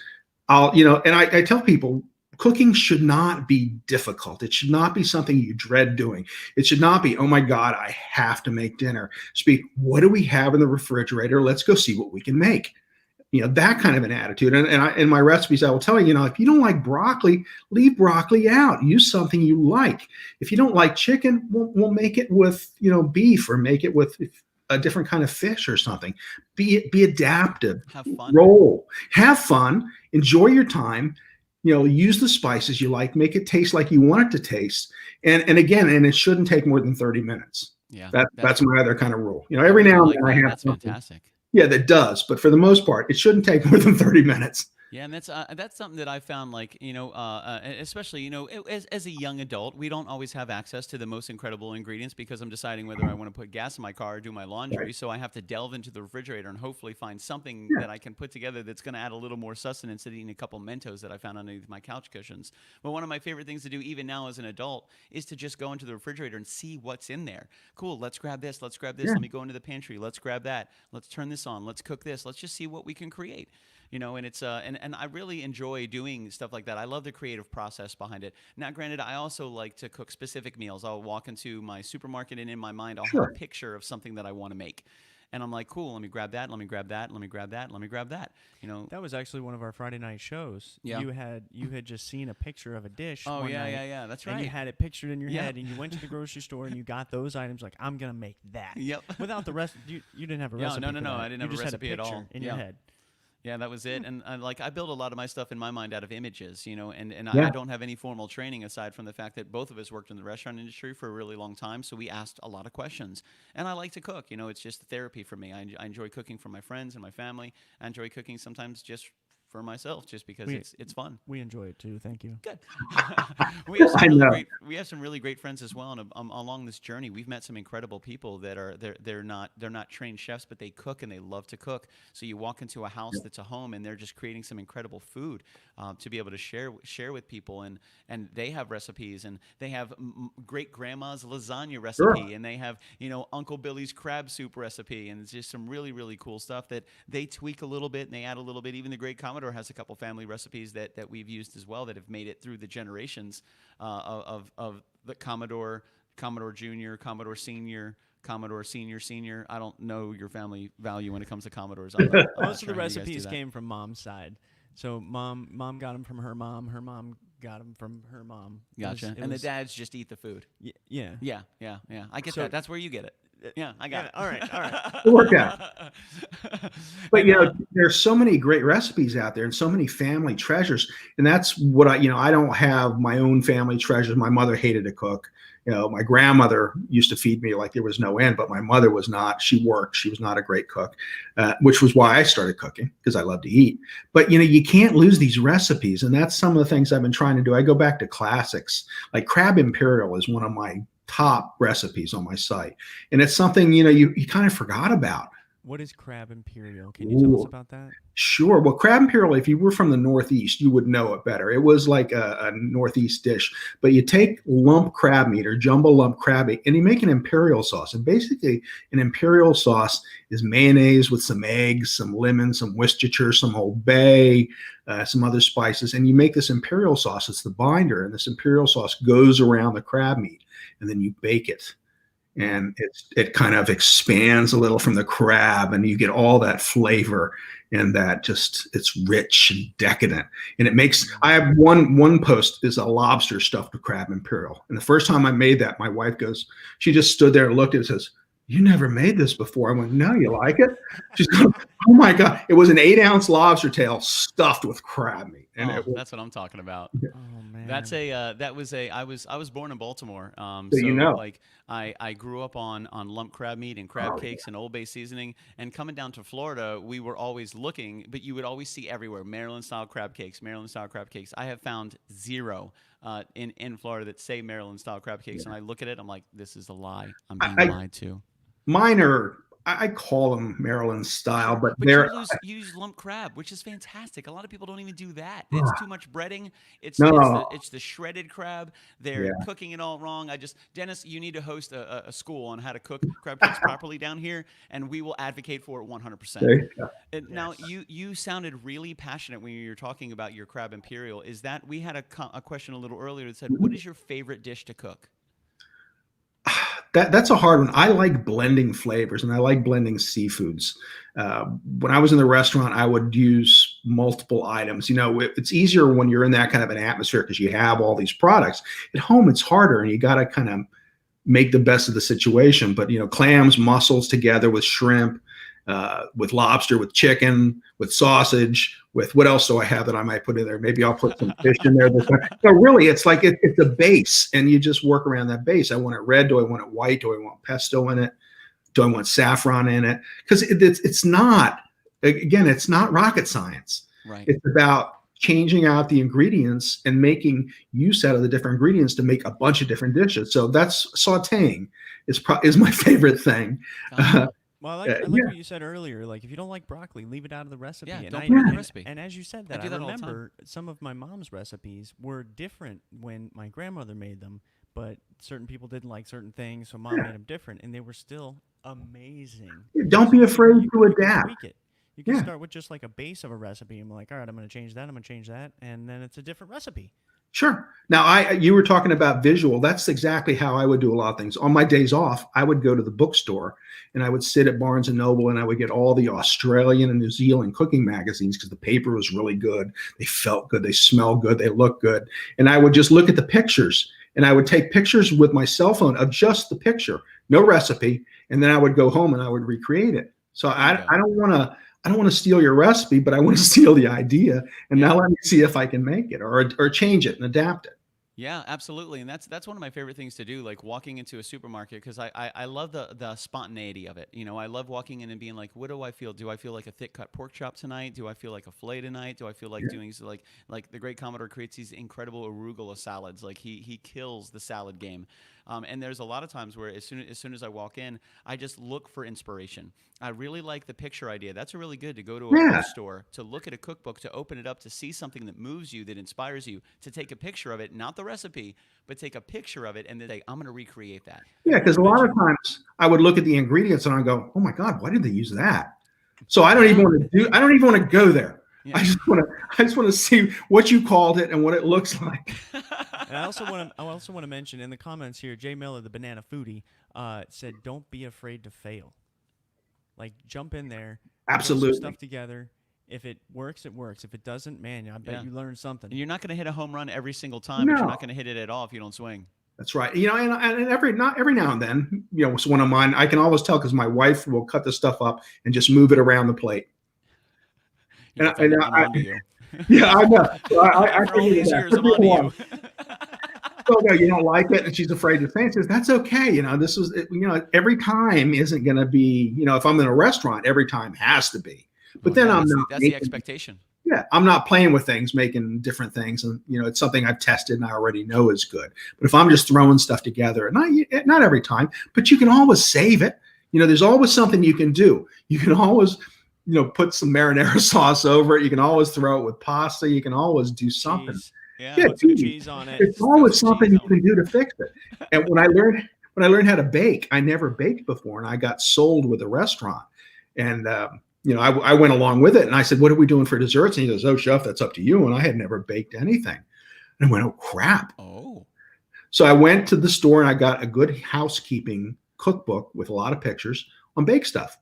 and I tell people, cooking should not be difficult. It should not be something you dread doing. It should not be, oh my God, I have to make dinner. It should be, what do we have in the refrigerator? Let's go see what we can make. That kind of an attitude. And in my recipes, I will tell you, if you don't like broccoli, leave broccoli out. Use something you like. If you don't like chicken, we'll make it with, beef, or make it with a different kind of fish or something. Be adaptive. Have fun. Roll. Have fun. Enjoy your time. use the spices you like, make it taste like you want it to taste. And again, it shouldn't take more than 30 minutes. Yeah. That's my other kind of rule. Every now and then I have that's fantastic. Yeah, that does. But for the most part, it shouldn't take more than 30 minutes. Yeah, and that's something that I found, like, especially, as a young adult, we don't always have access to the most incredible ingredients because I'm deciding whether I want to put gas in my car or do my laundry. Right. So I have to delve into the refrigerator and hopefully find something that I can put together that's going to add a little more sustenance than eating a couple Mentos that I found underneath my couch cushions. But one of my favorite things to do, even now as an adult, is to just go into the refrigerator and see what's in there. Cool, let's grab this. Let's grab this. Yeah. Let me go into the pantry. Let's grab that. Let's turn this on. Let's cook this. Let's just see what we can create. And it's and I really enjoy doing stuff like that. I love the creative process behind it. Now, granted, I also like to cook specific meals. I'll walk into my supermarket and in my mind I'll have a picture of something that I want to make. And I'm like, cool, let me grab that, let me grab that, let me grab that, let me grab that. That was actually one of our Friday night shows. Yeah. You had just seen a picture of a dish. Oh, one yeah, night, yeah, that's right. And you had it pictured in your head, and you went to the grocery store and you got those items. Like, I'm gonna make that. Yep. Without the rest, you didn't have a recipe. No, I didn't have a recipe at all. In your head. Yeah, that was it. And I build a lot of my stuff in my mind out of images, I don't have any formal training aside from the fact that both of us worked in the restaurant industry for a really long time. So we asked a lot of questions. And I like to cook. It's just therapy for me. I enjoy cooking for my friends and my family. I enjoy cooking sometimes just for myself, just because it's fun. We enjoy it too. Thank you. Good. We have some really great friends as well, and along this journey, we've met some incredible people that are they're not trained chefs, but they cook and they love to cook. So you walk into a house that's a home, and they're just creating some incredible food to be able to share with people, and they have recipes, and they have great grandma's lasagna recipe, and they have Uncle Billy's crab soup recipe, and it's just some really, really cool stuff that they tweak a little bit and they add a little bit. Even the great Commodore has a couple family recipes that we've used as well that have made it through the generations of the Commodore Junior, Commodore Senior, Commodore Senior. I don't know your family value when it comes to Commodores. Most of the recipes came from Mom's side. So mom got them from her mom. Her mom got them from her mom. Gotcha. And the dads just eat the food. Yeah. I get that. That's where you get it. Yeah, I got it. All right. It'll work out. But there's so many great recipes out there and so many family treasures, and that's what I don't have my own family treasures. My mother hated to cook. My grandmother used to feed me like there was no end, but my mother was not. She worked. She was not a great cook, which was why I started cooking, because I love to eat. But you can't lose these recipes, and that's some of the things I've been trying to do. I go back to classics. Like crab imperial is one of my top recipes on my site, and it's something you kind of forgot about. What is crab imperial? Can you tell us about that? Sure. Well, crab imperial, if you were from the Northeast, you would know it better. It was like a Northeast dish, but you take lump crab meat or jumbo lump crab meat and you make an imperial sauce. And basically an imperial sauce is mayonnaise with some eggs, some lemon, some Worcestershire, some Old Bay, some other spices. And you make this imperial sauce. It's the binder, and this imperial sauce goes around the crab meat, and then you bake it. And it kind of expands a little from the crab, and you get all that flavor, and that it's rich and decadent. And it makes, I have one post is a lobster stuffed with crab imperial. And the first time I made that, my wife she just stood there and looked at it and says, "You never made this before." I went, "No, you like it?" She's going, "Oh my God." It was an 8-ounce lobster tail stuffed with crab meat. And that's what I'm talking about. Yeah. Oh man. I was born in Baltimore. I grew up on lump crab meat and crab cakes and Old Bay seasoning. And coming down to Florida, we were always looking, but you would always see everywhere Maryland style crab cakes. I have found zero in Florida that say Maryland style crab cakes. And I look at it, I'm like, this is a lie. I'm being lied to. Mine are, I call them Maryland style, but they're you use lump crab, which is fantastic. A lot of people don't even do that. It's too much breading. It's the shredded crab. They're cooking it all wrong. Dennis, you need to host a school on how to cook crab cakes properly down here, and we will advocate for it 100%. Now, you sounded really passionate when you were talking about your crab imperial. Is that, we had a question a little earlier that said, what is your favorite dish to cook? That's a hard one. I like blending flavors, and I like blending seafoods. When I was in the restaurant, I would use multiple items. It's easier when you're in that kind of an atmosphere because you have all these products. At home, it's harder, and you got to kind of make the best of the situation. But clams, mussels together with shrimp, with lobster, with chicken, with sausage, with what else do I have that I might put in there? Maybe I'll put some fish in there. No, really, it's like it's a base, and you just work around that base. I want it red. Do I want it white? Do I want pesto in it? Do I want saffron in it? Because it's not, again, it's not rocket science. Right. It's about changing out the ingredients and making use out of the different ingredients to make a bunch of different dishes. So that's sauteing is my favorite thing. Well, I like what you said earlier. Like, if you don't like broccoli, leave it out of the recipe. Yeah, and don't put it in the recipe. And as you said that, I remember some of my mom's recipes were different when my grandmother made them, but certain people didn't like certain things, so mom made them different, and they were still amazing. Don't be afraid to adapt. Tweak it. You can start with just like a base of a recipe. I'm like, all right, I'm going to change that. I'm going to change that, and then it's a different recipe. Sure. Now, you were talking about visual. That's exactly how I would do a lot of things. On my days off, I would go to the bookstore and I would sit at Barnes and Noble and I would get all the Australian and New Zealand cooking magazines because the paper was really good. They felt good. They smelled good. They looked good. And I would just look at the pictures and I would take pictures with my cell phone of just the picture, no recipe. And then I would go home and I would recreate it. So I don't want to steal your recipe, but I want to steal the idea. And now let me see if I can make it or change it and adapt it. Yeah, absolutely. And that's one of my favorite things to do, like walking into a supermarket, because I love the spontaneity of it. You know, I love walking in and being like, what do I feel? Do I feel like a thick cut pork chop tonight? Do I feel like a filet tonight? Do I feel like doing like the great Commodore creates these incredible arugula salads? Like he kills the salad game. And there's a lot of times where as soon as I walk in, I just look for inspiration. I really like the picture idea. That's really good to go to a bookstore, to look at a cookbook, to open it up, to see something that moves you, that inspires you, to take a picture of it, not the recipe, but take a picture of it and then say, I'm going to recreate that. Yeah, because a lot of times I would look at the ingredients and I go, oh my God, why did they use that? So I don't even want to go there. Yeah. I just want to see what you called it and what it looks like. And I also want to mention in the comments here, Jay Miller, the banana foodie, said, "Don't be afraid to fail. Like, jump in there, absolutely, put some stuff together. If it works, it works. If it doesn't, man, I bet you learned something. And you're not going to hit a home run every single time, but you're not going to hit it at all if you don't swing." That's right. You know, and every now and then, you know, it's one of mine. I can always tell because my wife will cut the stuff up and just move it around the plate. Yeah, I know. So I for all these years, I'm on you. Oh no, you don't like it, and she's afraid to say it. Says that's okay. You know, this is, you know, every time isn't going to be. You know, if I'm in a restaurant, every time has to be. But then I'm not. That's the expectation. Yeah, I'm not playing with things, making different things, and you know, it's something I've tested and I already know is good. But if I'm just throwing stuff together, not every time, but you can always save it. You know, there's always something you can do. You can always, you know, put some marinara sauce over it. You can always throw it with pasta. You can always do something. Put some cheese on it. It's always something you can do to fix it. And when I learned how to bake, I never baked before, and I got sold with a restaurant. And you know, I went along with it, and I said, "What are we doing for desserts?" And he goes, "Oh, chef, that's up to you." And I had never baked anything. And I went, "Oh, crap!" Oh. So I went to the store and I got a Good Housekeeping cookbook with a lot of pictures on bake stuff.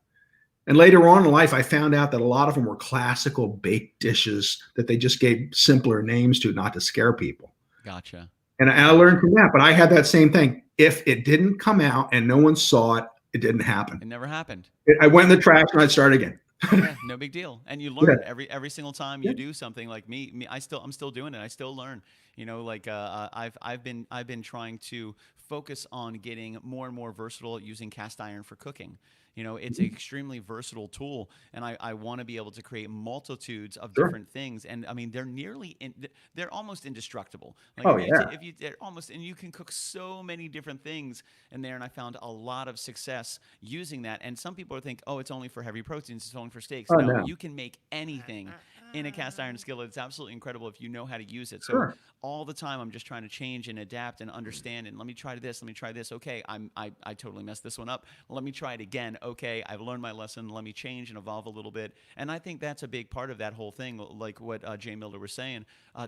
And later on in life, I found out that a lot of them were classical baked dishes that they just gave simpler names to, not to scare people. Gotcha. And I learned from that. But I had that same thing. If it didn't come out and no one saw it, it didn't happen. It never happened. I went in the trash and I'd start again. Yeah, no big deal. And you learn every single time you do something. Like me, I'm still doing it. I still learn. You know, like I've been trying to focus on getting more and more versatile at using cast iron for cooking. You know, it's an extremely versatile tool, and I want to be able to create multitudes of different things. And I mean, they're almost indestructible. Like they're almost, and you can cook so many different things in there. And I found a lot of success using that. And some people think, oh, it's only for heavy proteins, it's only for steaks. No, you can make anything in a cast iron skillet. It's absolutely incredible if you know how to use it. So all the time, I'm just trying to change and adapt and understand. And let me try this. Let me try this. Okay, I totally messed this one up. Let me try it again. Okay, I've learned my lesson. Let me change and evolve a little bit. And I think that's a big part of that whole thing, like what Jay Miller was saying.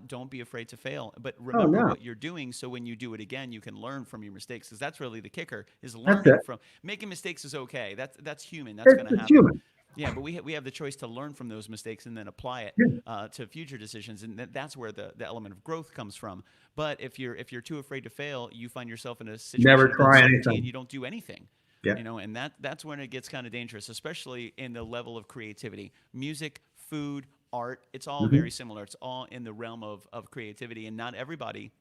Don't be afraid to fail, but remember what you're doing. So when you do it again, you can learn from your mistakes. Because that's really the kicker: is learning from making mistakes is okay. That's human. That's going to happen. Human. Yeah, but we have the choice to learn from those mistakes and then apply it to future decisions, and that's where the element of growth comes from. But if you're too afraid to fail, you find yourself in a situation never try anything, and you don't do anything. Yeah. And that's when it gets kind of dangerous, especially in the level of creativity. Music, food, art, it's all Hmm. very similar. It's all in the realm of creativity, and not everybody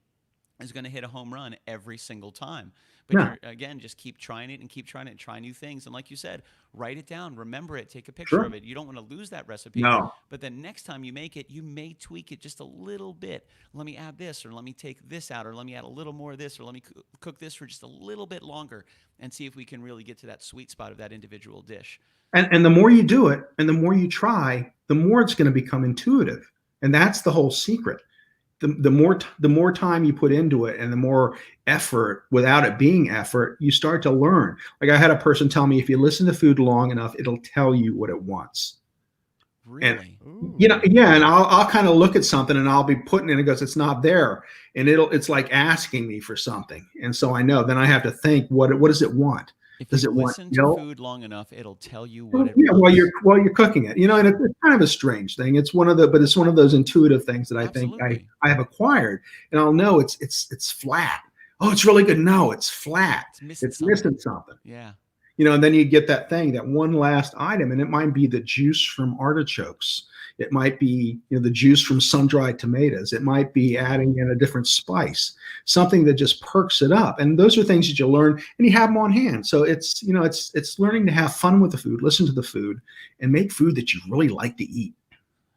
is going to hit a home run every single time. But No. you're, again, just keep trying it and keep trying it and try new things. And like you said, write it down, remember it, take a picture Sure. of it. You don't want to lose that recipe. No. But then next time you make it, you may tweak it just a little bit. Let me add this, or let me take this out, or let me add a little more of this, or let me cook this for just a little bit longer and see if we can really get to that sweet spot of that individual dish. And the more you do it and the more you try, the more it's going to become intuitive. And that's the whole secret. The more time you put into it and the more effort without it being effort, you start to learn. Like I had a person tell me, if you listen to food long enough, it'll tell you what it wants. And Really? Ooh. yeah, and I'll kind of look at something and I'll be putting it, and it goes, it's not there. And it's like asking me for something. And so I know, then I have to think, what does it want? If Does you it want listen to milk? food long enough, it'll tell you what Well, it yeah, wants. while you're cooking it, and it's kind of a strange thing. But it's one of those intuitive things that I think Absolutely. I have acquired, and I'll know it's flat. Oh, it's really good. No, it's flat. It's missing It's something. missing something. Yeah. And then you get that thing, that one last item, and it might be the juice from artichokes. It might be, the juice from sun-dried tomatoes. It might be adding in a different spice, something that just perks it up. And those are things that you learn, and you have them on hand. So it's learning to have fun with the food, listen to the food, and make food that you really like to eat.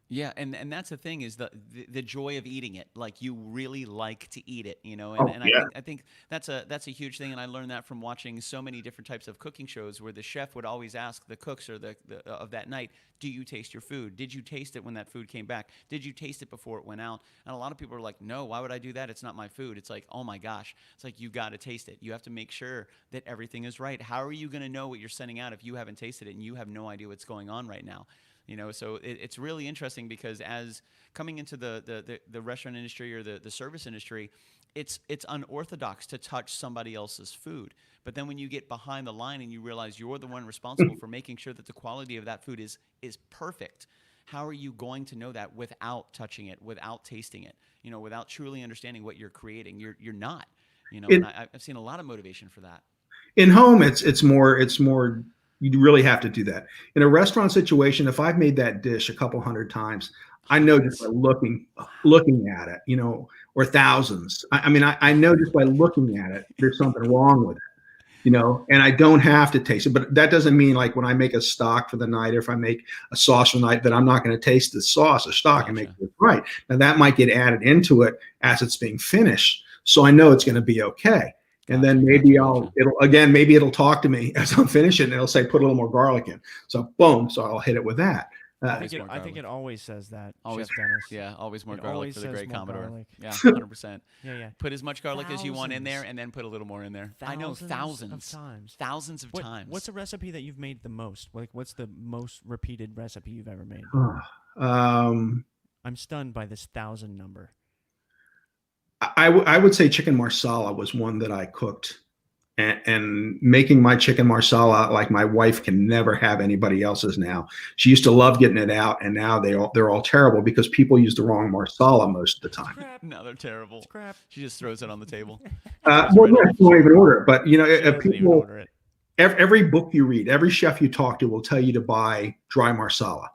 Yeah, and that's the thing, is the joy of eating it. Like, you really like to eat it, and, Oh and yeah. I think that's a huge thing, and I learned that from watching so many different types of cooking shows, where the chef would always ask the cooks, or the of that night, do you taste your food? Did you taste it when that food came back? Did you taste it before it went out? And a lot of people are like, no, why would I do that? It's not my food. It's like, oh my gosh, it's like, you got to taste it. You have to make sure that everything is right. How are you going to know what you're sending out if you haven't tasted it and you have no idea what's going on right now? So it's really interesting, because as coming into the restaurant industry, or the service industry, it's unorthodox to touch somebody else's food. But then when you get behind the line and you realize you're the one responsible for making sure that the quality of that food is perfect, how are you going to know that without touching it, without tasting it, without truly understanding what you're creating? You're not, and In I've seen a lot of motivation for that. in home, it's more. You really have to do that. In a restaurant situation, if I've made that dish a couple hundred times, I know just by Hundreds. looking at it, or thousands. I mean, I know just by looking at it, there's something wrong with it. And I don't have to taste it. But that doesn't mean, like, when I make a stock for the night, or if I make a sauce for the night, that I'm not going to taste the sauce or stock and make Gotcha. it right. Now, that might get added into it as it's being finished, so I know it's going to be okay. And then Gotcha. Gotcha. maybe Gotcha. it'll talk to me as I'm finishing, and it'll say, put a little more garlic in. So boom, so I'll hit it with that. Always more I think it garlic. always says that, Always, Chef Dennis. yeah, always more It garlic always for the says great more Commodore. garlic. Yeah, 100%. Yeah, yeah. Put as much garlic as you want in there, Thousands. and then put a little more in there. I know, Thousands of times. thousands of times. What's a recipe that you've made the most? Like, what's the most repeated recipe you've ever made? um, I'm stunned by this 1,000 number. I would say chicken marsala was one that I cooked, and making my chicken marsala like my wife can never have anybody else's now. She used to love getting it out, and now they're all terrible because people use the wrong marsala most of the time. Crap. No, they're terrible. It's crap. She just throws it on the table. Well, yeah, you won't even order it. But She doesn't even people, order it. every book you read, every chef you talk to will tell you to buy dry marsala,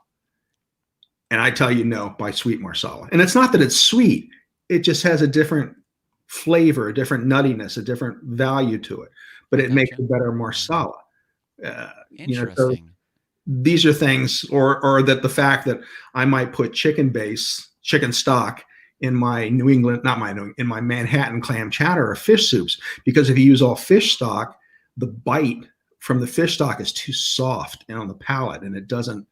and I tell you no, buy sweet marsala. And it's not that it's sweet; it just has a different flavor, a different nuttiness, a different value to it. But it makes Gotcha. a better marsala. So Interesting. these are things, or that the fact that I might put chicken stock in my New England, not my New, in my Manhattan clam chowder or fish soups, because if you use all fish stock, the bite from the fish stock is too soft and on the palate, and it doesn't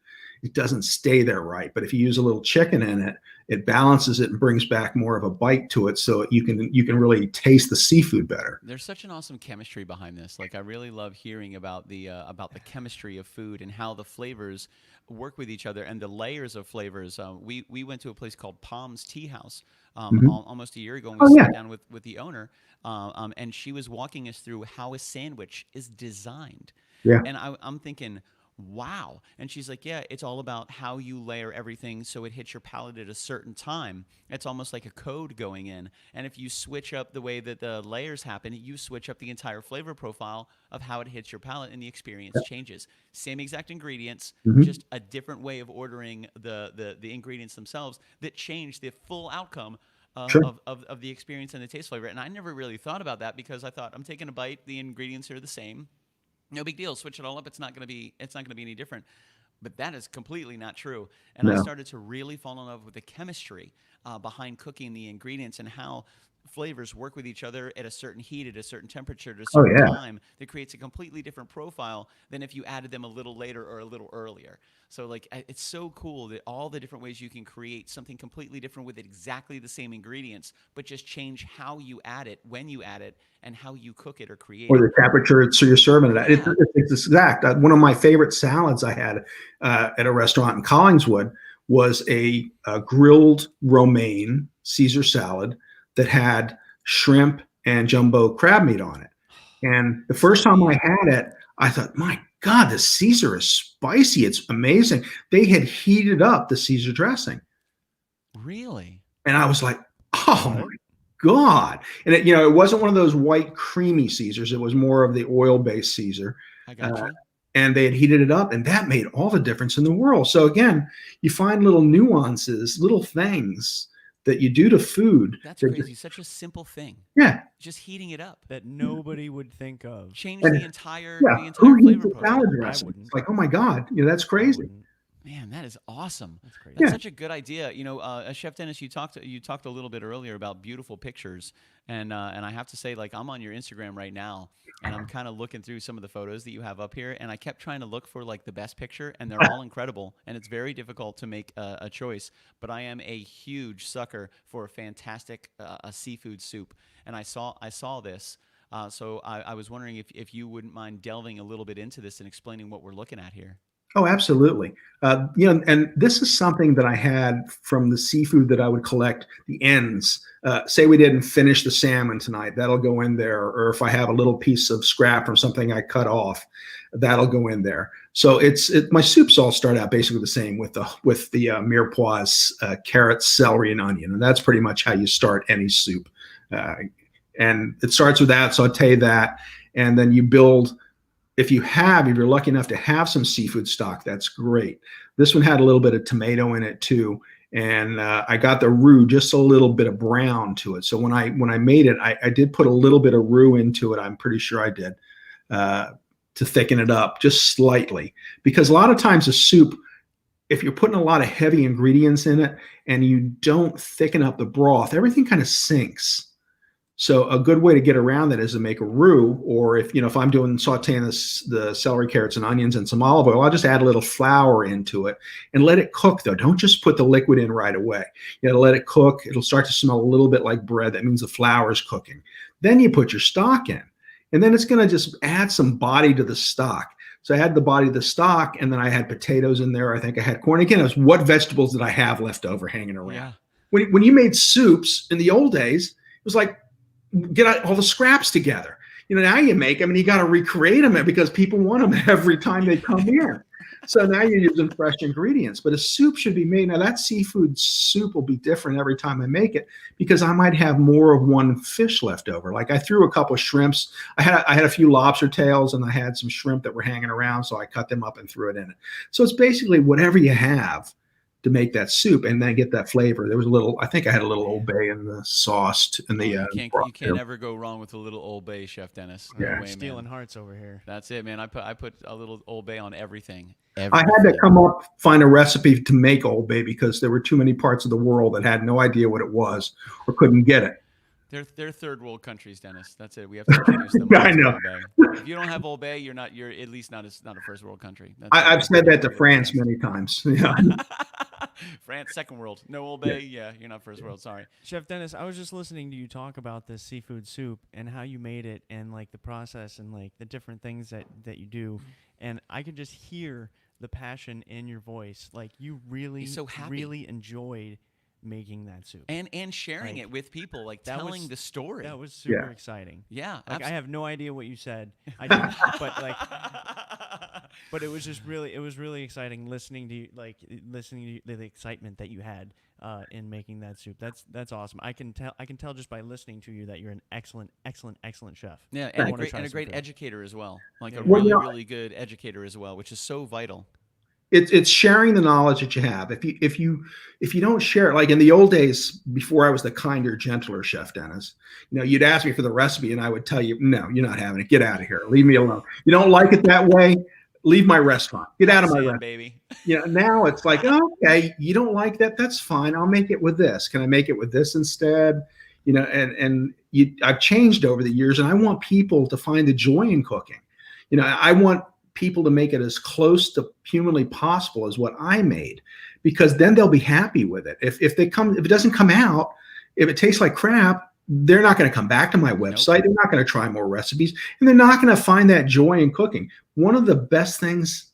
stay there right. But if you use a little chicken in it, it balances it and brings back more of a bite to it, so you can really taste the seafood better. There's such an awesome chemistry behind this. Like, I really love hearing about the chemistry of food and how the flavors work with each other and the layers of flavors. We went to a place called Palm's Tea House Mhm. almost a year ago, and we Oh yeah, sat down with the owner, and she was walking us through how a sandwich is designed. yeah. And I'm thinking, wow. And she's like, yeah, it's all about how you layer everything so it hits your palate at a certain time. It's almost like a code going in. And if you switch up the way that the layers happen, you switch up the entire flavor profile of how it hits your palate, and the experience changes. Same exact ingredients, just a different way of ordering the ingredients themselves that change the full outcome Sure. of the experience and the taste flavor. And I never really thought about that, because I thought, I'm taking a bite, the ingredients are the same. No big deal. Switch it all up. It's not going to be any different. But that is completely not true. And I No. started to really fall in love with the chemistry behind cooking the ingredients, and how flavors work with each other at a certain heat, at a certain temperature, at a Oh certain yeah. time, that creates a completely different profile than if you added them a little later or a little earlier. So like, it's so cool that all the different ways you can create something completely different with exactly the same ingredients, but just change how you add it, when you add it, and how you cook it or create Or it. the temperature, so you're serving it at. Yeah. It's exact. One of my favorite salads I had at a restaurant in Collingswood was a grilled romaine Caesar salad that had shrimp and jumbo crab meat on it. And the first time I had it, I thought, my God, the Caesar is spicy. It's amazing. They had heated up the Caesar dressing. Really? And I was like, oh What? my God. And it wasn't one of those white creamy Caesars. It was more of the oil-based Caesar. I got you. And they had heated it up, and that made all the difference in the world. So again, you find little nuances, little things that you do to food. That's that crazy. Such a simple thing. Yeah. Just heating it up. That nobody would think of. Change And the entire yeah, who heats flavor a profile. salad I dressing? wouldn't. It's like, oh my God, that's I crazy. wouldn't. Man, that is awesome. That's crazy. That's Yeah. such a good idea. Chef Dennis, you talked a little bit earlier about beautiful pictures, and I have to say, like, I'm on your Instagram right now, and I'm kind of looking through some of the photos that you have up here, and I kept trying to look for like the best picture, and they're all incredible, and it's very difficult to make a choice. But I am a huge sucker for a fantastic a seafood soup, and I saw this. So I was wondering if you wouldn't mind delving a little bit into this and explaining what we're looking at here. Oh, absolutely. And this is something that I had from the seafood that I would collect, the ends. Say we didn't finish the salmon tonight, that'll go in there. Or if I have a little piece of scrap from something I cut off, that'll go in there. So my soups all start out basically the same with the mirepoix, carrots, celery, and onion, and that's pretty much how you start any soup. And it starts with that, saute that, and then you build. If you're lucky enough to have some seafood stock, that's great. This one had a little bit of tomato in it too, and I got the roux just a little bit of brown to it. So when I made it, I did put a little bit of roux into it. I'm pretty sure I did to thicken it up just slightly, because a lot of times a soup, if you're putting a lot of heavy ingredients in it and you don't thicken up the broth, everything kind of sinks. So a good way to get around that is to make a roux, or if I'm doing sauteing the celery, carrots, and onions and some olive oil, I'll just add a little flour into it and let it cook, though. Don't just put the liquid in right away. You got to let it cook. It'll start to smell a little bit like bread. That means the flour is cooking. Then you put your stock in, and then it's going to just add some body to the stock. So I had the body of the stock, and then I had potatoes in there. I think I had corn. Again, it was what vegetables did I have left over hanging around? Yeah. When you made soups in the old days, it was like, get all the scraps together. Now you make them and you got to recreate them because people want them every time they come in. So now you're using fresh ingredients, but a soup should be made. Now that seafood soup will be different every time I make it, because I might have more of one fish left over. Like I threw a couple of shrimps. I had a few lobster tails, and I had some shrimp that were hanging around. So I cut them up and threw it in it. So it's basically whatever you have to make that soup and then get that flavor. There was I think I had a little Old Bay in the sauce and the You can't ever go wrong with a little Old Bay, Chef Dennis. No Yeah. way, Stealing man. hearts over here. That's it, man. I put a little Old Bay on everything. I had to find a recipe to make Old Bay because there were too many parts of the world that had no idea what it was or couldn't get it. They're third world countries, Dennis. That's it. We have to introduce them. Yeah, I to know. Old Bay. If you don't have Old Bay, you're at least not a first world country. I've said that to France many times. Yeah. France, second world. No Old Bay. Yeah, you're not first world. Sorry. Chef Dennis, I was just listening to you talk about this seafood soup and how you made it and like the process and like the different things that you do, and I could just hear the passion in your voice. Like you really, You're so happy. really enjoyed making that soup. And sharing Like, it with people, like that telling was- the story. That was super Yeah. exciting. Yeah, Like I abso- have no idea what you said. I didn't, but like But it was just it was really exciting listening to you, listening to the excitement that you had in making that soup. That's awesome. I can tell just by listening to you that you're an excellent chef. Yeah, I and wanna try a some great food. educator as well. Like a Well, really, really good educator as well, which is so vital. it's sharing the knowledge that you have. If you don't share it, like in the old days before I was the kinder, gentler chef, Dennis, you'd ask me for the recipe and I would tell you, no, you're not having it. Get out of here. Leave me alone. You don't like it that way? Leave my restaurant. Get out of my restaurant. Baby. Now it's like, okay, you don't like that? That's fine. I'll make it with this. Can I make it with this instead? I've changed over the years, and I want people to find the joy in cooking. I want people to make it as close to humanly possible as what I made, because then they'll be happy with it. If it doesn't come out, if it tastes like crap, they're not going to come back to my website. Nope. They're not going to try more recipes, and they're not going to find that joy in cooking. One of the best things,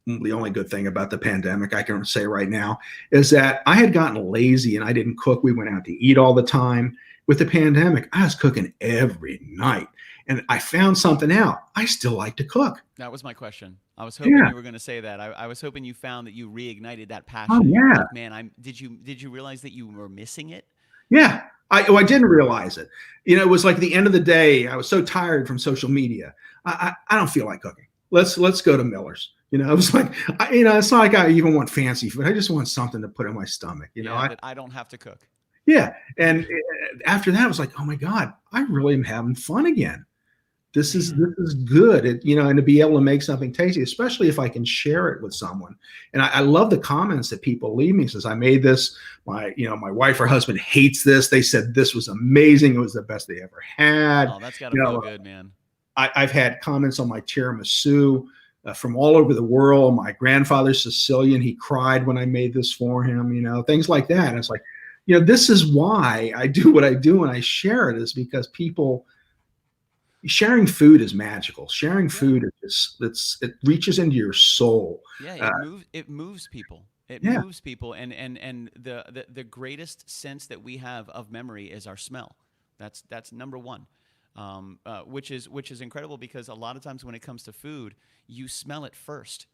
the only good thing about the pandemic I can say right now, is that I had gotten lazy and I didn't cook. We went out to eat all the time. With the pandemic, I was cooking every night. And I found something out. I still like to cook. That was my question. I was hoping you were going to say that. I was hoping you found that you reignited that passion. Oh, yeah. Like, man, did you realize that you were missing it? Yeah. I didn't realize it. It was like the end of the day. I was so tired from social media. I don't feel like cooking. Let's go to Miller's. It was like, it's not like I even want fancy food. I just want something to put in my stomach. That I don't have to cook. Yeah. And after that, I was like, oh my God, I really am having fun again. This is good. And to be able to make something tasty, especially if I can share it with someone. And I love the comments that people leave me. Says, I made this. My wife or husband hates this. They said this was amazing. It was the best they ever had. Oh, that's got to feel good, man. I've had comments on my tiramisu from all over the world. My grandfather's Sicilian. He cried when I made this for him, things like that. And it's like, this is why I do what I do and I share it, is because sharing food is magical. Sharing food it reaches into your soul. Yeah, it moves people. It moves people, and the greatest sense that we have of memory is our smell. That's number one. Which is incredible, because a lot of times when it comes to food, you smell it first,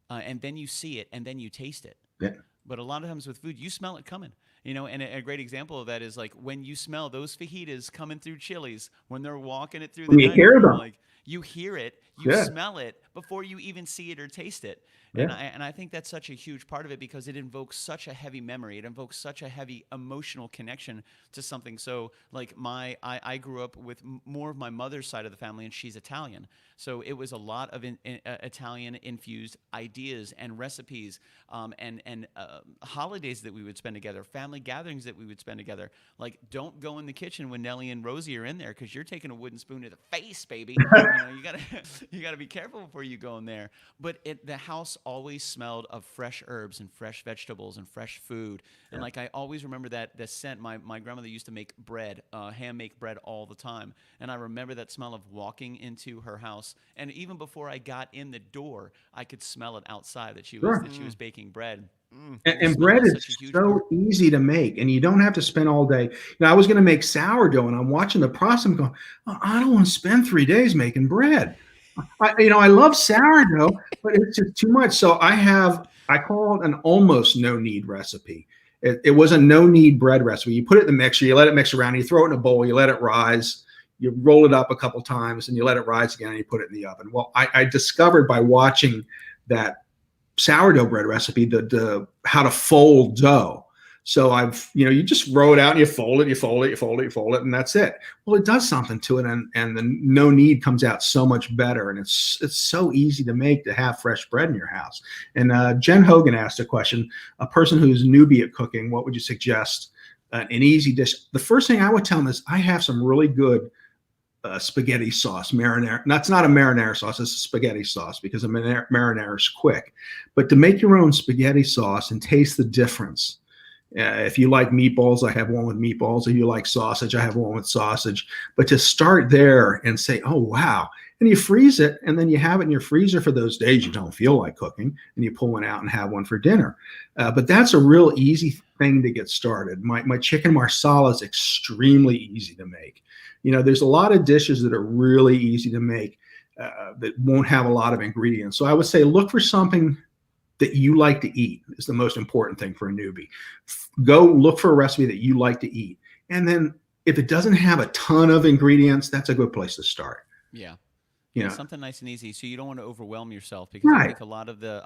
and then you see it, and then you taste it. Yeah. But a lot of times with food, you smell it coming. And a great example of that is like when you smell those fajitas coming through Chili's, when they're walking it through the you hear them. Like you hear it, you smell it before you even see it or taste it. Yeah. And I think that's such a huge part of it, because it invokes such a heavy memory. It invokes such a heavy emotional connection to something. So like I grew up with more of my mother's side of the family, and she's Italian. So it was a lot of Italian infused ideas and recipes, and holidays that we would spend together, family gatherings that we would spend together. Like, don't go in the kitchen when Nellie and Rosie are in there, because you're taking a wooden spoon to the face, baby. You gotta be careful before you go in there. But the house always smelled of fresh herbs and fresh vegetables and fresh food. And like I always remember the scent. My grandmother used to make bread, hand make bread all the time, and I remember that smell of walking into her house. And even before I got in the door, I could smell it outside that she was baking bread. And bread is so easy to make, and you don't have to spend all day. I was going to make sourdough, and I'm watching the process. I'm going, oh, I don't want to spend 3 days making bread. I love sourdough, but it's just too much. So I call it an almost no knead recipe. It was a no knead bread recipe. You put it in the mixer, you let it mix around, you throw it in a bowl, you let it rise. You roll it up a couple times and you let it rise again and you put it in the oven. Well, I discovered by watching that sourdough bread recipe, the how to fold dough. So you just roll it out and you fold it, you fold it, you fold it, you fold it, and that's it. Well, it does something to it, and the no knead comes out so much better, and it's so easy to make, to have fresh bread in your house. And Jen Hogan asked a question: a person who's newbie at cooking, what would you suggest? An easy dish. The first thing I would tell them is I have some really good spaghetti sauce, marinara. That's not a marinara sauce, it's a spaghetti sauce, because a marinara is quick. But to make your own spaghetti sauce and taste the difference. If you like meatballs, I have one with meatballs. If you like sausage, I have one with sausage. But to start there and say, oh, wow. And you freeze it, and then you have it in your freezer for those days you don't feel like cooking, and you pull one out and have one for dinner. But that's a real easy thing to get started. My chicken marsala is extremely easy to make. There's a lot of dishes that are really easy to make. that won't have a lot of ingredients. So I would say look for something that you like to eat is the most important thing for a newbie. Go look for a recipe that you like to eat. And then if it doesn't have a ton of ingredients, that's a good place to start. Yeah. You know, something nice and easy, so you don't want to overwhelm yourself, because I think a lot of the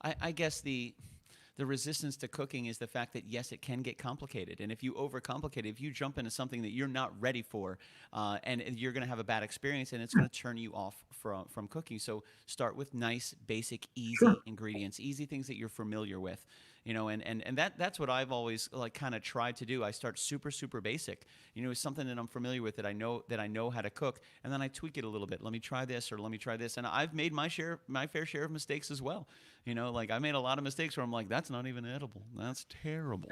I guess the resistance to cooking is the fact that, yes, it can get complicated. And if you overcomplicate it, if you jump into something that you're not ready for, and you're going to have a bad experience, and it's going to turn you off from cooking. So start with nice, basic, easy ingredients, easy things that you're familiar with. You know, and that's what I've always like kind of tried to do. I start super, super basic. You know, it's something that I'm familiar with, that I know how to cook, and then I tweak it a little bit. Let me try this, or let me try this. And I've made my fair share of mistakes as well. You know, like I made a lot of mistakes where I'm like, that's not even edible. That's terrible.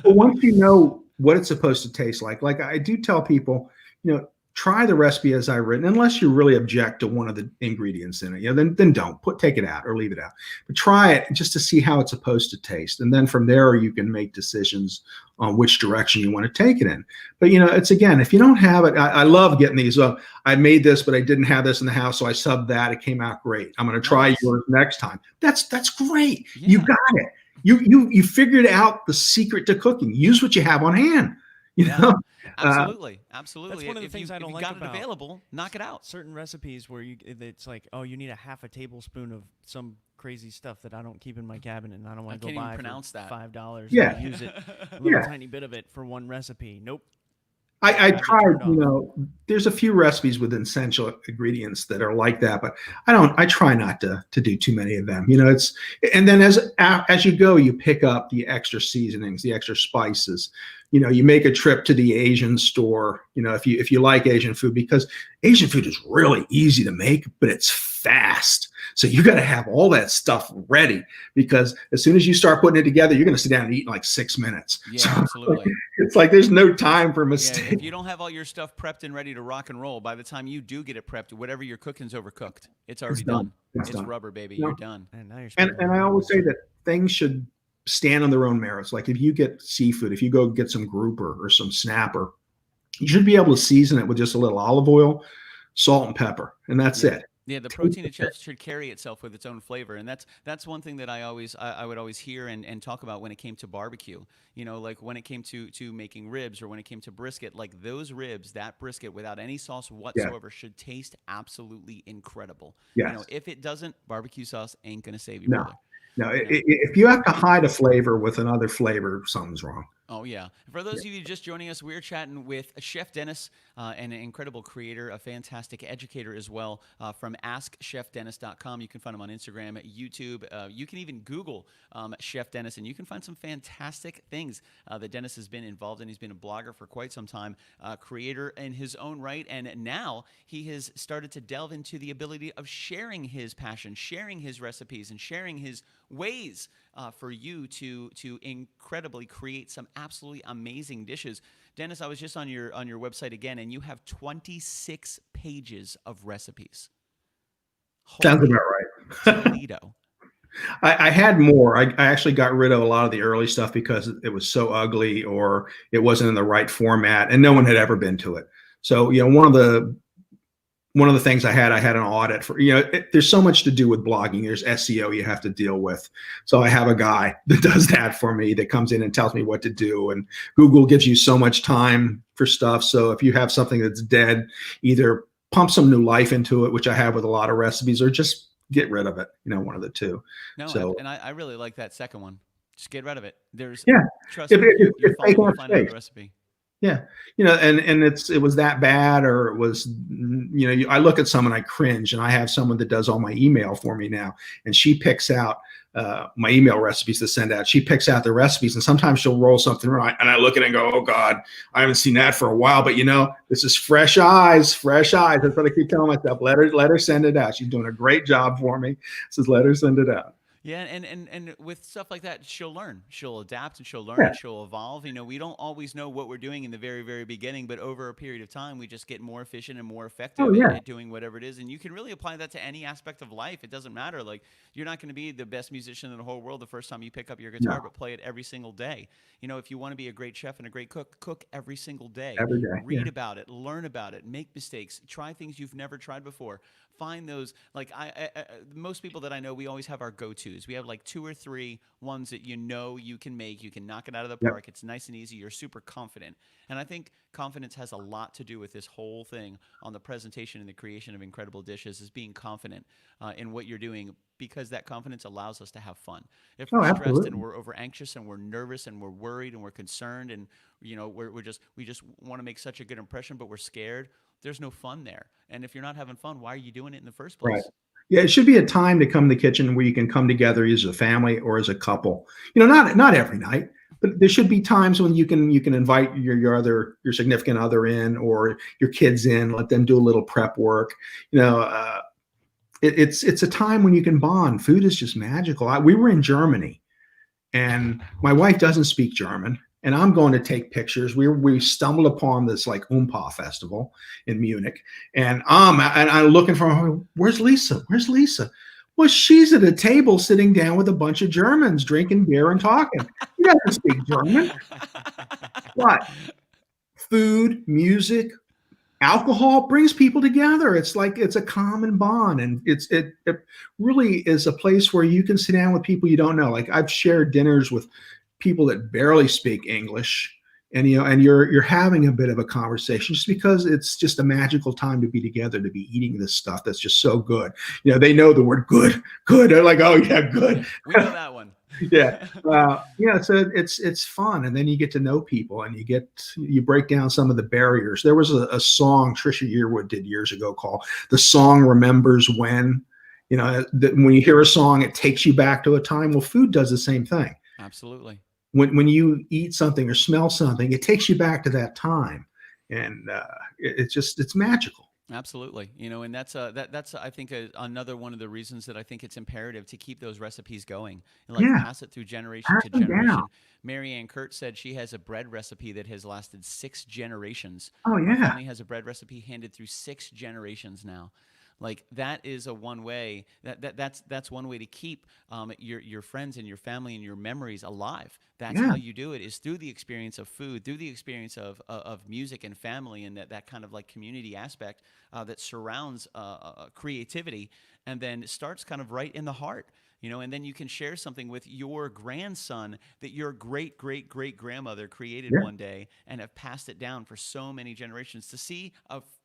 But once you know what it's supposed to taste like I do tell people, you know, try the recipe as I've written, unless you really object to one of the ingredients in it. You know, then don't take it out or leave it out. But try it just to see how it's supposed to taste, and then from there you can make decisions on which direction you want to take it in. But you know, it's again, if you don't have it, I love getting these. I made this, but I didn't have this in the house, so I subbed that. It came out great. I'm going to try yours next time. That's great. Yeah. You got it. You figured out the secret to cooking. Use what you have on hand. You know. Absolutely. That's one of the things I don't like about. If you got it available, knock it out. Certain recipes where it's like, oh, you need a half a tablespoon of some crazy stuff that I don't keep in my cabinet, and I don't want to go buy for $5. Yeah. Use it, a little tiny bit of it for one recipe. Nope. I tried, you know, there's a few recipes with essential ingredients that are like that, but I try not to do too many of them. You know, and then as you go, you pick up the extra seasonings, the extra spices. You know, you make a trip to the Asian store, you know, if you like Asian food, because Asian food is really easy to make, but it's fast. So you got to have all that stuff ready, because as soon as you start putting it together, you're going to sit down and eat in like 6 minutes. Yeah, so absolutely. It's like there's no time for mistakes. Yeah, if you don't have all your stuff prepped and ready to rock and roll, by the time you do get it prepped, whatever you're cooking's overcooked. It's already done. It's done. Rubber, baby. You're done. And now and I always say that things should stand on their own merits. Like if you get seafood, if you go get some grouper or some snapper, you should be able to season it with just a little olive oil, salt, and pepper, and that's it. Yeah, the protein itself should carry itself with its own flavor, and that's one thing that I would always hear and talk about when it came to barbecue. You know, like when it came to making ribs, or when it came to brisket, like those ribs, that brisket without any sauce whatsoever should taste absolutely incredible. Yes. You know, if it doesn't, barbecue sauce ain't gonna save you, No. brother. No, if you have to hide a flavor with another flavor, something's wrong. Oh, yeah. For those of you just joining us, we're chatting with Chef Dennis, an incredible creator, a fantastic educator as well, from AskChefDennis.com. You can find him on Instagram, YouTube. You can even Google Chef Dennis, and you can find some fantastic things that Dennis has been involved in. He's been a blogger for quite some time, creator in his own right, and now he has started to delve into the ability of sharing his passion, sharing his recipes, and sharing his ways for you to incredibly create some absolutely amazing dishes. Dennis, I was just on your website again, and you have 26 pages of recipes. Sounds about right. Toledo. I had more. I actually got rid of a lot of the early stuff because it was so ugly, or it wasn't in the right format, and no one had ever been to it. So, you know, one of the things I had an audit for, you know, there's so much to do with blogging. There's SEO you have to deal with. So I have a guy that does that for me, that comes in and tells me what to do. And Google gives you so much time for stuff. So if you have something that's dead, either pump some new life into it, which I have with a lot of recipes, or just get rid of it, you know, one of the two. No, so, and I really like that second one. Just get rid of it. Trust me, you're taking following up find out space. the recipe. Yeah. You know, and it was that bad, or it was, you know, I look at someone, I cringe, and I have someone that does all my email for me now, and she picks out my email recipes to send out. She picks out the recipes, and sometimes she'll roll something right, and I look at it and go, oh God, I haven't seen that for a while, but you know, this is fresh eyes, fresh eyes. That's what I keep telling myself. Let her send it out. She's doing a great job for me. Says, let her send it out. Yeah, and with stuff like that, she'll learn. She'll adapt and she'll learn Yeah. and she'll evolve. We don't always know what we're doing in the very, very beginning, but over a period of time, we just get more efficient and more Oh effective yeah. at doing whatever it is. And you can really apply that to any aspect of life. It doesn't matter. Like, you're not going to be the best musician in the whole world the first time you pick up your guitar, No. but play it every single day. If you want to be a great chef and a great cook, cook every single day. Every day. Yeah. Read about it, learn about it, make mistakes, try things you've never tried before. Find those, like most people that I know, we always have our go-tos. We have like 2 or 3 ones that you can make, you can knock it out of the Yep. park. It's nice and easy. You're super confident. And I think confidence has a lot to do with this whole thing on the presentation and the creation of incredible dishes, is being confident in what you're doing, because that confidence allows us to have fun. If Oh, we're stressed absolutely. and we're over anxious and we're nervous and we're worried and we're concerned and we just want to make such a good impression, but we're scared, there's no fun there. And if you're not having fun, why are you doing it in the first Right. place? Yeah, it should be a time to come to the kitchen where you can come together as a family or as a couple. Not every night, but there should be times when you can invite your significant other in, or your kids in, let them do a little prep work. You know, it's a time when you can bond. Food is just magical. We were in Germany, and my wife doesn't speak German, and I'm going to take pictures. We stumbled upon this like Oompa festival in Munich, and I'm looking for her. Where's Lisa? Where's Lisa? Well, she's at a table sitting down with a bunch of Germans drinking beer and talking. She doesn't speak German. What? Food, music, alcohol brings people together. It's like it's a common bond, and it really is a place where you can sit down with people you don't know. Like, I've shared dinners with people that barely speak English, and you're having a bit of a conversation just because it's just a magical time to be together, to be eating this stuff that's just so good. They know the word good. They're like, oh yeah, good. We know that one. Yeah. It's fun, and then you get to know people, and you break down some of the barriers. There was a song Trisha Yearwood did years ago called "The Song Remembers When." When you hear a song, it takes you back to a time. Well, food does the same thing. Absolutely. When you eat something or smell something, it takes you back to that time, and it's magical. Absolutely. And that's I think another one of the reasons that I think it's imperative to keep those recipes going and like Yeah, pass it through generation pass to them down. generation. Mary Ann Kurt said she has a bread recipe that has lasted 6 generations. Oh Her yeah. family has a bread recipe handed through 6 generations now. Like, that is a one way that's one way to keep your friends and your family and your memories alive. That's Yeah. how you do it, is through the experience of food, through the experience of music and family, and that kind of like community aspect that surrounds creativity, and then starts kind of right in the heart. And then you can share something with your grandson that your great great great grandmother created Yeah. one day and have passed it down for so many generations. To see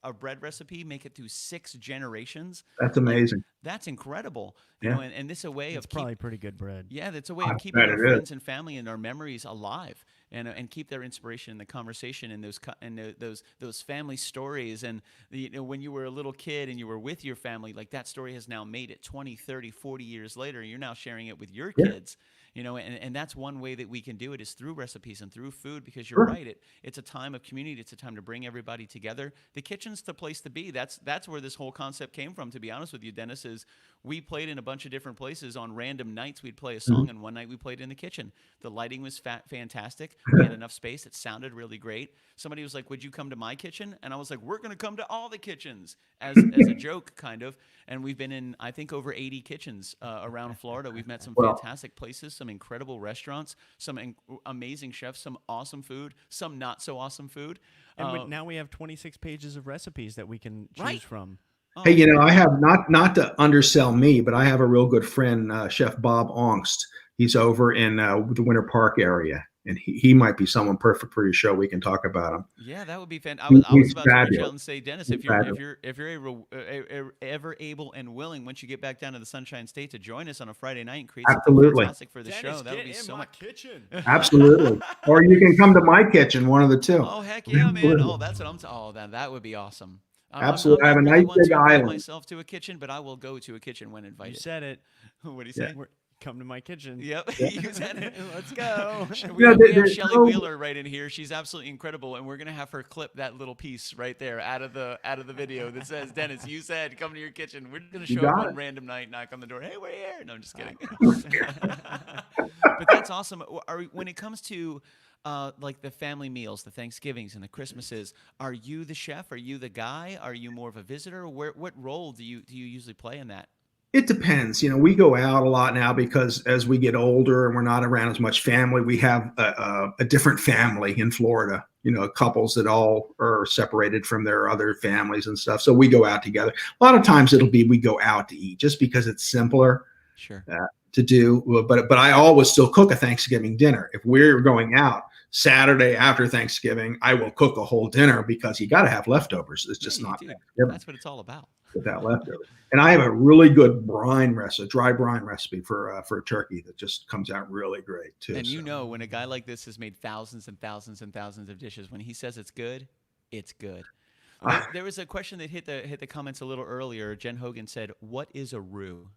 a bread recipe make it through 6 generations, That's like, amazing. that's incredible. Yeah. And this a way It's of probably pretty good bread. yeah, that's a way I of keeping bet our it is. friends and family and our memories alive, and keep their inspiration in the conversation and those family stories. And when you were a little kid and you were with your family, like, that story has now made it 20, 30, 40 years later, and you're now sharing it with your Yeah. kids. And that's one way that we can do it, is through recipes and through food, because you're Sure. right. It's a time of community. It's a time to bring everybody together. The kitchen's the place to be. That's where this whole concept came from, to be honest with you, Dennis. Is we played in a bunch of different places on random nights. We'd play a song, Mm-hmm. and one night we played in the kitchen. The lighting was fantastic. We had enough space. It sounded really great. Somebody was like, "Would you come to my kitchen?" And I was like, "We're going to come to all the kitchens," as a joke, kind of. And we've been in, I think, over 80 kitchens around Florida. We've met some Well, fantastic places, some incredible restaurants, some amazing chefs, some awesome food, some not so awesome food. And now we have 26 pages of recipes that we can choose Right. from. Hey, Oh, I have not to undersell me, but I have a real good friend, Chef Bob Ongst. He's over in the Winter Park area, and he might be someone perfect for your show. We can talk about him. yeah, that would be fantastic. I was He's about to reach fabulous. out and say, Dennis, He's if you're fabulous. ever able and willing, once you get back down to the Sunshine State, to join us on a Friday night and create something Absolutely. fantastic for the show, that would be so much. kitchen. Absolutely. Or you can come to my kitchen, one of the two. Oh, heck yeah, man! Absolutely. Oh, that's what I'm. Oh, that would be awesome. Absolutely. I I'm have a not really nice one big to invite island. myself to a kitchen, but I will go to a kitchen when You invited. said it. What do you Yeah. say? Come to my kitchen. Yep. You said it. Let's go. We have Shelly Wheeler right in here. She's absolutely incredible, and we're gonna have her clip that little piece right there out of the video that says, "Dennis, you said come to your kitchen." We're gonna show up one random night, knock on the door. Hey, we're here. No, I'm just kidding. But that's awesome. When it comes to like the family meals, the Thanksgivings and the Christmases, are you the chef? Are you the guy? Are you more of a visitor? What role do you usually play in that? It depends. We go out a lot now because as we get older and we're not around as much family, we have a different family in Florida, couples that all are separated from their other families and stuff. So we go out together. A lot of times we go out to eat just because it's simpler. Sure. To do. But I always still cook a Thanksgiving dinner. If we're going out Saturday after Thanksgiving, I will cook a whole dinner because you got to have leftovers. It's just not. That's what it's all about. Without leftovers. And I have a really good brine recipe, dry brine recipe for a turkey that just comes out really great too. And when a guy like this has made thousands and thousands and thousands of dishes, when he says it's good, it's good. There was a question that hit the comments a little earlier. Jen Hogan said, "What is a roux?"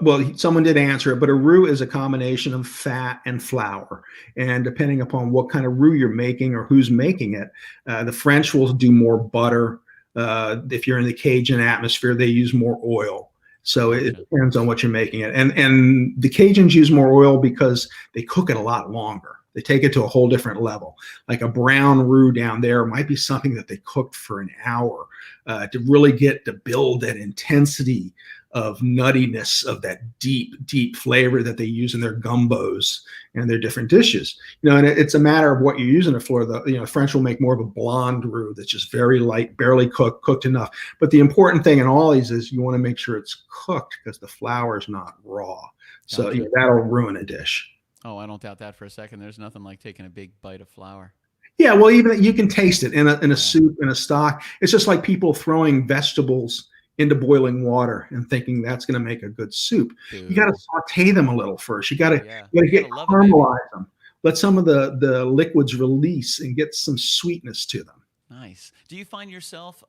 Well, someone did answer it, but a roux is a combination of fat and flour. And depending upon what kind of roux you're making or who's making it, the French will do more butter. If you're in the Cajun atmosphere, they use more oil. So it depends on what you're making it. And the Cajuns use more oil because they cook it a lot longer. They take it to a whole different level. Like a brown roux down there might be something that they cooked for an hour to really get to build that intensity of nuttiness of that deep flavor that they use in their gumbos and their different dishes. And it's a matter of what you're using it for. The French will make more of a blonde roux that's just very light, barely cooked enough. But the important thing in all these is you want to make sure it's cooked because the flour is not raw. So that'll ruin a dish. Oh, I don't doubt that for a second. There's nothing like taking a big bite of flour. Yeah, well, even you can taste it in a soup, in a stock. It's just like people throwing vegetables into boiling water and thinking that's going to make a good soup. Dude. You got to saute them a little first. You got to get caramelize them. Let some of the liquids release and get some sweetness to them. Nice. Do you find yourself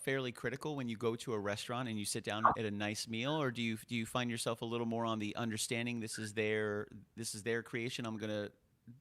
fairly critical when you go to a restaurant and you sit down at a nice meal, or do you find yourself a little more on the understanding this is their creation, I'm going to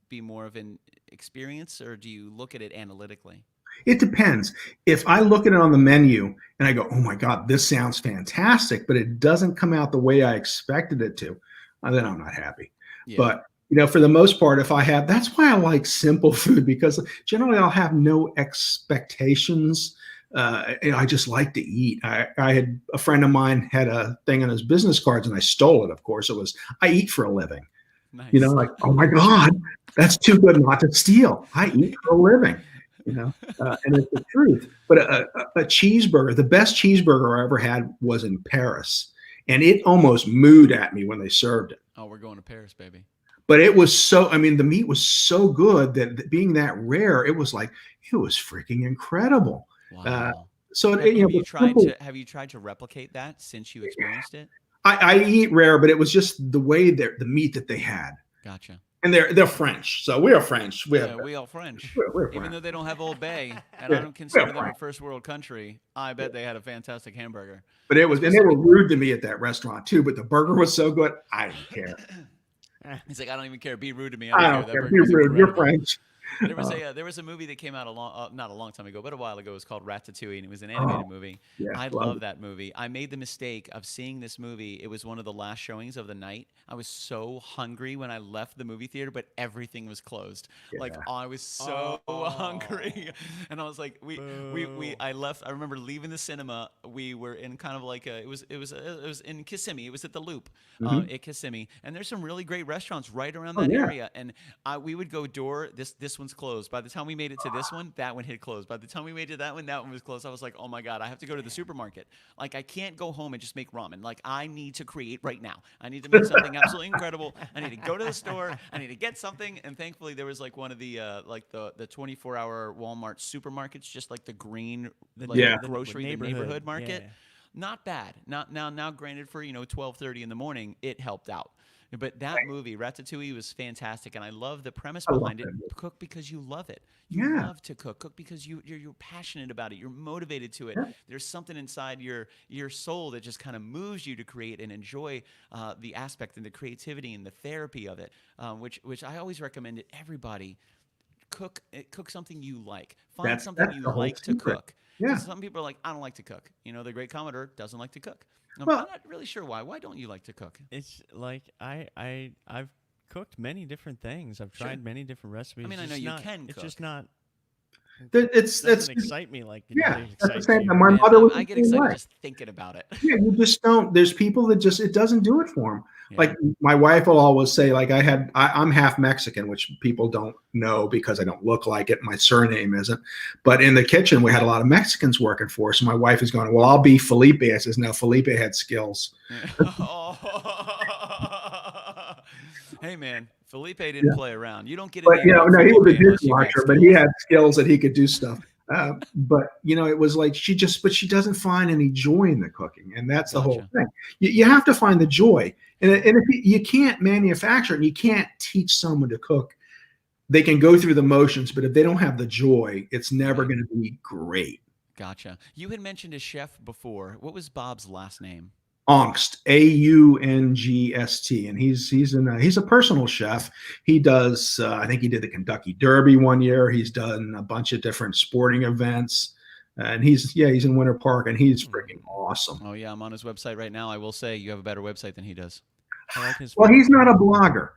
be more of an experience, or do you look at it analytically? It depends. If I look at it on the menu and I go, oh my God, this sounds fantastic, but it doesn't come out the way I expected it to, then I'm not happy. Yeah. But, for the most part, that's why I like simple food, because generally I'll have no expectations. I just like to eat. I had a friend of mine had a thing on his business cards and I stole it. Of course, it was, I eat for a living. Nice. Like, oh my God, that's too good not to steal. I eat for a living. And it's the truth. But a cheeseburger, the best cheeseburger I ever had was in Paris, and it almost mooed at me when they served it. Oh, we're going to Paris, baby. But it was the meat was so good that being that rare, it was freaking incredible. Wow. Have you tried to replicate that since you experienced it? I eat rare, but it was just the way the meat that they had. Gotcha. And they're French, so we are French. We are French. We're French. Even though they don't have Old Bay, and I don't consider them a first world country, I bet they had a fantastic hamburger. But they were rude to me at that restaurant too. But the burger was so good, I didn't care. He's like, I don't even care. Be rude to me. I don't care. Be rude. You're French. There was a movie that came out not a long time ago, but a while ago. It was called Ratatouille, and it was an animated movie. Yeah, I love that movie. I made the mistake of seeing this movie. It was one of the last showings of the night. I was so hungry when I left the movie theater, but everything was closed. Yeah. I was so hungry, and I was like, I left. I remember leaving the cinema. We were in kind of like it was in Kissimmee. It was at the Loop at Kissimmee, and there's some really great restaurants right around that area. And we would go this one's closed. By the time we made it to this one, that one had closed. By the time we made it to that one was closed. I was like, oh my God, I have to go to the supermarket. I can't go home and just make ramen. I need to create right now. I need to make something absolutely incredible. I need to go to the store. I need to get something. And thankfully, there was one of the the 24-hour Walmart supermarkets, just like the green grocery neighborhood market. Yeah. Not bad. Now granted, for 12:30 in the morning, it helped out. But that movie, Ratatouille, was fantastic, and I love the premise I love behind it. that movie. Cook because you love it. You Yeah. love to cook. Cook because you're passionate about it. You're motivated to it. Yeah. There's something inside your soul that just kind of moves you to create and enjoy the aspect and the creativity and the therapy of it, which I always recommend to everybody. Cook something you like. Find something That's you the whole like to secret. cook. Yeah. Because some people are like, I don't like to cook. The great Commodore doesn't like to cook. I'm Well, not really sure why. Why don't you like to cook? It's like I've cooked many different things. I've Sure. tried many different recipes. I mean, I It's know just you not- can It's cook. just not. it's Doesn't excite me like it yeah, that's the excites same. you. My Man, mother was I the get same excited way. just thinking about it. Yeah, you just don't. There's people that just it doesn't do it for them. Yeah. Like my wife will always say, like I'm half Mexican, which people don't know because I don't look like it. My surname isn't. But in the kitchen, we had a lot of Mexicans working for us. And my wife is going, well, I'll be Felipe. I says, no, Felipe had skills. Oh. Hey, man, Felipe didn't Yeah. play around. You don't get a But name like no, he was a Felipe unless you got dishwasher, but he skills. had skills that he could do stuff. But it was like but she doesn't find any joy in the cooking, and that's the whole Gotcha. thing. You have to find the joy, and if you can't manufacture it, and you can't teach someone to cook. They can go through the motions, but if they don't have the joy, it's never Right. going to be great. Gotcha. You had mentioned a chef before. What was Bob's last name? Angst, Aungst, and he's a personal chef. He does I think he did the Kentucky Derby one year. He's done a bunch of different sporting events, and he's in Winter Park, and he's freaking awesome. Oh, yeah, I'm on his website right now. I will say you have a better website than he does. I like his Well, work. he's not a blogger.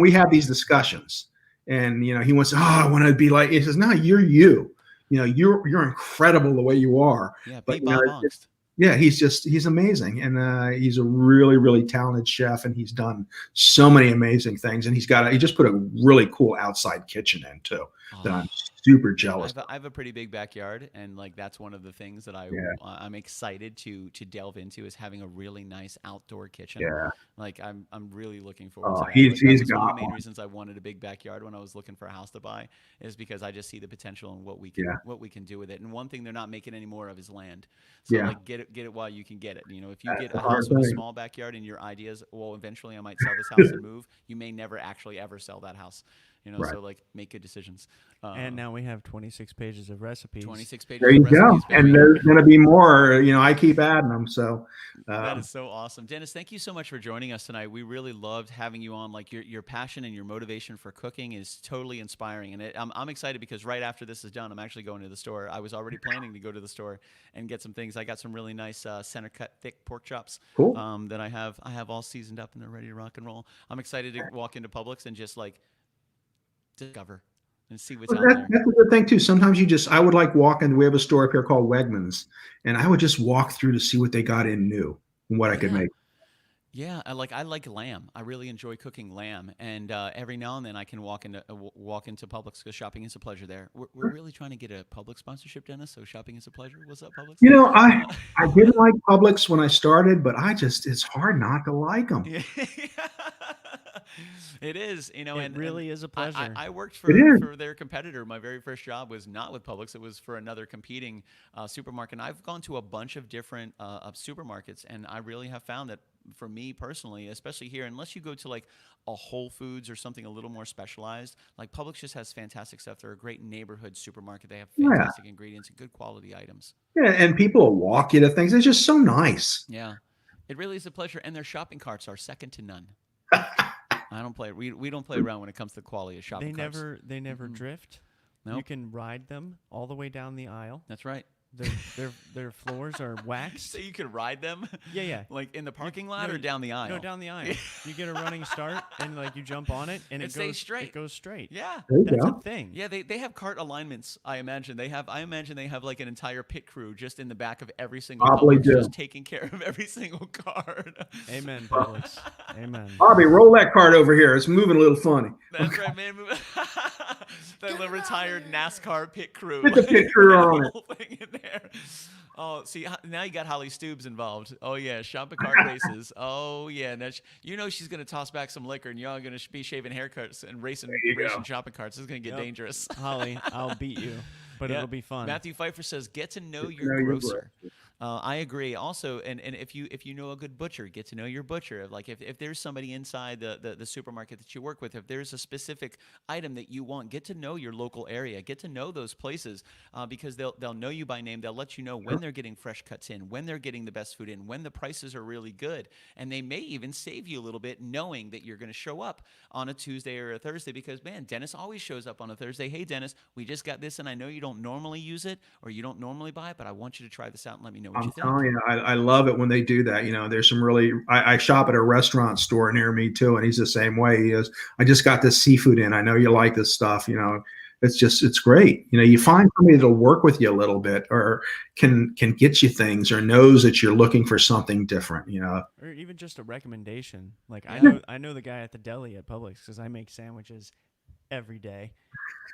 We have these discussions, and he wants to, I want to be like. He says, no, you're you. You're incredible the way you are. Yeah, But be Bob Angst. yeah, he's amazing, and he's a really, really talented chef, and he's done so many amazing things, and he just put a really cool outside kitchen in too that I'm super jealous. I have a pretty big backyard, and like that's one of the things that I'm excited to delve into is having a really nice outdoor kitchen. Yeah. Like I'm really looking forward to that. He's Like, that was one got of the main one. reasons I wanted a big backyard when I was looking for a house to buy, is because I just see the potential in what we can do with it. And one thing they're not making any more of is land. So Yeah. like get it while you can get it. If you That's get the a hard house with a thing. small backyard and your ideas, well, eventually I might sell this house and move. You may never actually ever sell that house. Right. So like make good decisions. And now we have 26 pages of recipes. 26 pages. There you of go. recipes, baby. And there's going to be more. I keep adding them. So That is so awesome. Dennis, thank you so much for joining us tonight. We really loved having you on. Like your passion and your motivation for cooking is totally inspiring. And I'm excited because right after this is done, I'm actually going to the store. I was already planning to go to the store and get some things. I got some really nice center cut thick pork chops. Cool. That I have all seasoned up and they're ready to rock and roll. I'm excited to walk into Publix and just like discover and see what's out there. That's a good thing too. Sometimes I would like walk in. We have a store up here called Wegmans, and I would just walk through to see what they got in new and what I could make. Yeah, I like lamb. I really enjoy cooking lamb, and every now and then I can walk into Publix because shopping is a pleasure there. We're really trying to get a Publix sponsorship, Dennis. So shopping is a pleasure. What's up, Publix? I didn't like Publix when I started, but it's hard not to like them. Yeah. It is, It really is a pleasure. I worked It is. for their competitor. My very first job was not with Publix. It was for another competing supermarket. And I've gone to a bunch of different supermarkets, and I really have found that for me personally, especially here, unless you go to like a Whole Foods or something a little more specialized, like Publix just has fantastic stuff. They're a great neighborhood supermarket. They have fantastic ingredients and good quality items. Yeah, and people will walk you to things. It's just so nice. Yeah, it really is a pleasure. And their shopping carts are second to none. I don't play. We don't play around when it comes to the quality of shopping carts. They never drift. Nope. You can ride them all the way down the aisle. That's right. Their floors are waxed. So you could ride them? Yeah. Like in the parking lot or down the aisle? No, down the aisle. You get a running start, and like you jump on it, and It it stays goes straight. It goes straight. Yeah. There you That's go. a thing. Yeah, they have cart alignments. I imagine they have like an entire pit crew just in the back of every single Probably Publix, do. just taking care of every single cart. Amen, Publix. Amen. Bobby, roll that cart over here. It's moving a little funny. That's right, man. The retired NASCAR pit crew. Get the pit crew on The it. whole thing in there. Oh, see, now you got Holly Stoobs involved. Oh, yeah, shopping cart races. Oh, yeah. Now she's going to toss back some liquor, and y'all going to be shaving haircuts and racing shopping carts. This is going to get dangerous. Holly, I'll beat you, but Yeah. it'll be fun. Matthew Pfeiffer says, get to know your grocer. I agree. Also, and if you know a good butcher, get to know your butcher. Like if there's somebody inside the supermarket that you work with, if there's a specific item that you want, get to know your local area. Get to know those places because they'll know you by name. They'll let you know when they're getting fresh cuts in, when they're getting the best food in, when the prices are really good, and they may even save you a little bit knowing that you're going to show up on a Tuesday or a Thursday because man, Dennis always shows up on a Thursday. Hey, Dennis, we just got this, and I know you don't normally use it or you don't normally buy it, but I want you to try this out and let me know what you I'm think. telling you, I love it when they do that. There's some really. I shop at a restaurant store near me too, and he's the same way. He is. I just got this seafood in. I know you like this stuff. It's great. You find somebody that'll work with you a little bit, or can get you things, or knows that you're looking for something different. Or even just a recommendation. Like Yeah. I know the guy at the deli at Publix because I make sandwiches every day,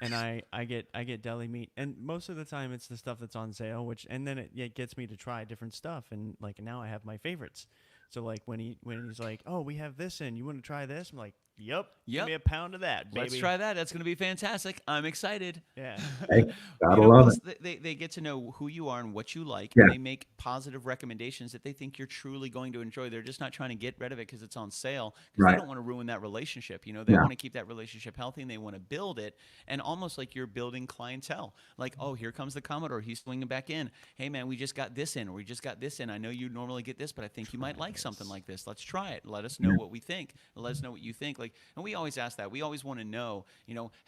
and I get deli meat, and most of the time it's the stuff that's on sale, and then it gets me to try different stuff, and like now I have my favorites. So like when he's like, oh, we have this in, you want to try this? I'm like, yep, give me a pound of that, baby. Let's try that. That's going to be fantastic. I'm excited. Yeah. Hey, gotta love plus it. they get to know who you are and what you like, Yeah. and they make positive recommendations that they think you're truly going to enjoy. They're just not trying to get rid of it because it's on sale, because they Right. don't want to ruin that relationship. They Yeah. want to keep that relationship healthy, and they want to build it, and almost like you're building clientele. Like, oh, here comes the Commodore. He's swinging back in. Hey, man, we just got this in, or we just got this in. I know you normally get this, but I think you might like something like this. Let's try it. Let us know what we think. Let us know what you think. Like, and we always ask that. We always want to know,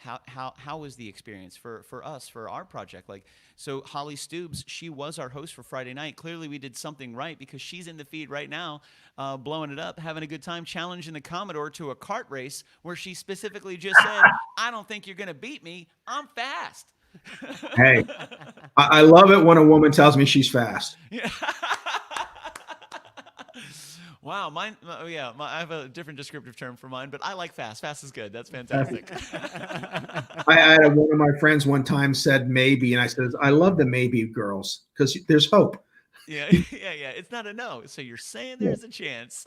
how was the experience for us, for our project? Like, so Holly Stoobs, she was our host for Friday night. Clearly we did something right because she's in the feed right now, blowing it up, having a good time, challenging the Commodore to a kart race where she specifically just said, I don't think you're going to beat me. I'm fast. Hey, I love it when a woman tells me she's fast. Yeah. Wow, mine. Oh yeah, I have a different descriptive term for mine, but I like fast. Fast is good. That's fantastic. I had one of my friends one time said maybe, and I said, I love the maybe girls because there's hope. Yeah. It's not a no. So you're saying there's a chance.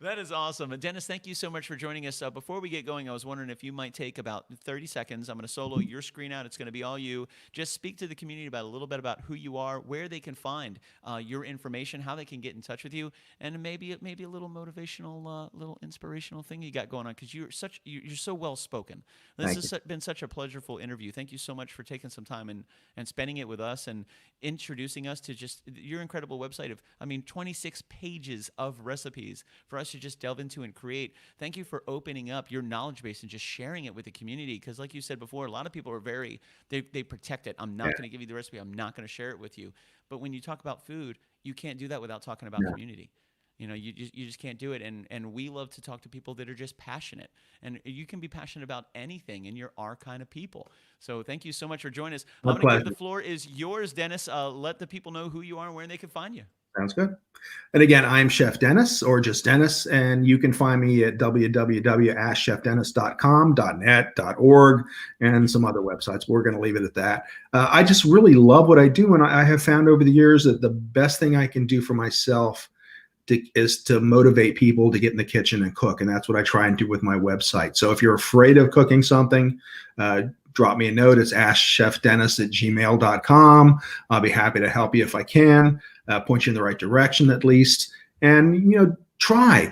That is awesome. And Dennis, thank you so much for joining us. Before we get going, I was wondering if you might take about 30 seconds. I'm going to solo your screen out. It's going to be all you. Just speak to the community about a little bit about who you are, where they can find your information, how they can get in touch with you, and maybe a little motivational, little inspirational thing you got going on, because you're so well spoken. This has been such a pleasurable interview. Thank you so much for taking some time and spending it with us and introducing us to just your incredible website of 26 pages of recipes for us to just delve into and create. Thank you for opening up your knowledge base and just sharing it with the community, because like you said before, a lot of people are they protect it. I'm not going to give you the recipe. I'm not going to share it with you. But when you talk about food, you can't do that without talking about community. You just can't do it. And we love to talk to people that are just passionate. And you can be passionate about anything, and you're our kind of people. So thank you so much for joining us. I'm going to give the floor is yours, Dennis. Let the people know who you are and where they can find you. Sounds good. And again, I'm Chef Dennis, or just Dennis, and you can find me at www.askchefdennis.com, .net, .org, and some other websites. We're going to leave it at that. I just really love what I do, and I have found over the years that the best thing I can do for myself is to motivate people to get in the kitchen and cook, and that's what I try and do with my website. So if you're afraid of cooking something, drop me a note. It's askchefdennis@gmail.com. I'll be happy to help you if I can, point you in the right direction at least. And, try,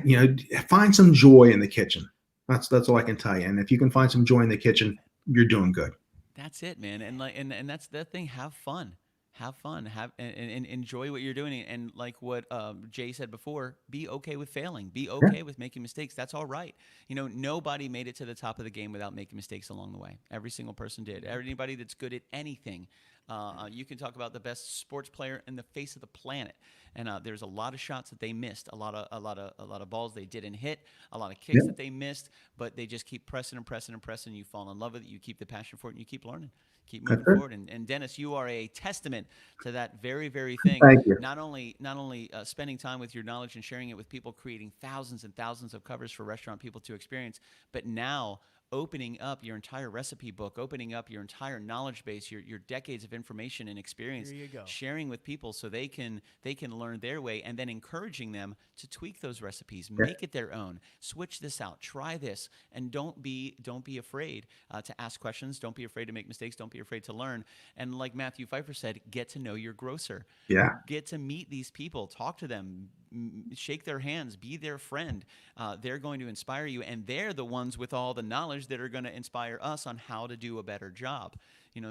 find some joy in the kitchen. That's all I can tell you. And if you can find some joy in the kitchen, you're doing good. That's it, man. And that's the thing. Have fun. Have fun. And enjoy what you're doing. And like what Jay said before, be okay with failing. Be okay with making mistakes. That's all right. Nobody made it to the top of the game without making mistakes along the way. Every single person did. Anybody that's good at anything. You can talk about the best sports player in the face of the planet, and there's a lot of shots that they missed, a lot of balls they didn't hit, a lot of kicks that they missed, but they just keep pressing and pressing and pressing. You fall in love with it. You keep the passion for it, and you keep learning. Keep moving forward. And Dennis, you are a testament to that very, very thing. Thank you. Not only spending time with your knowledge and sharing it with people, creating thousands and thousands of covers for restaurant people to experience, but now opening up your entire recipe book, opening up your entire knowledge base, your decades of information and experience, Here you go. sharing with people so they can learn their way, and then encouraging them to tweak those recipes, make it their own, switch this out, try this, and don't be afraid to ask questions. Don't be afraid to make mistakes. Don't be afraid to learn. And like Matthew Pfeiffer said, get to know your grocer. Yeah. Get to meet these people, talk to them, shake their hands, be their friend. They're going to inspire you, and they're the ones with all the knowledge that are going to inspire us on how to do a better job.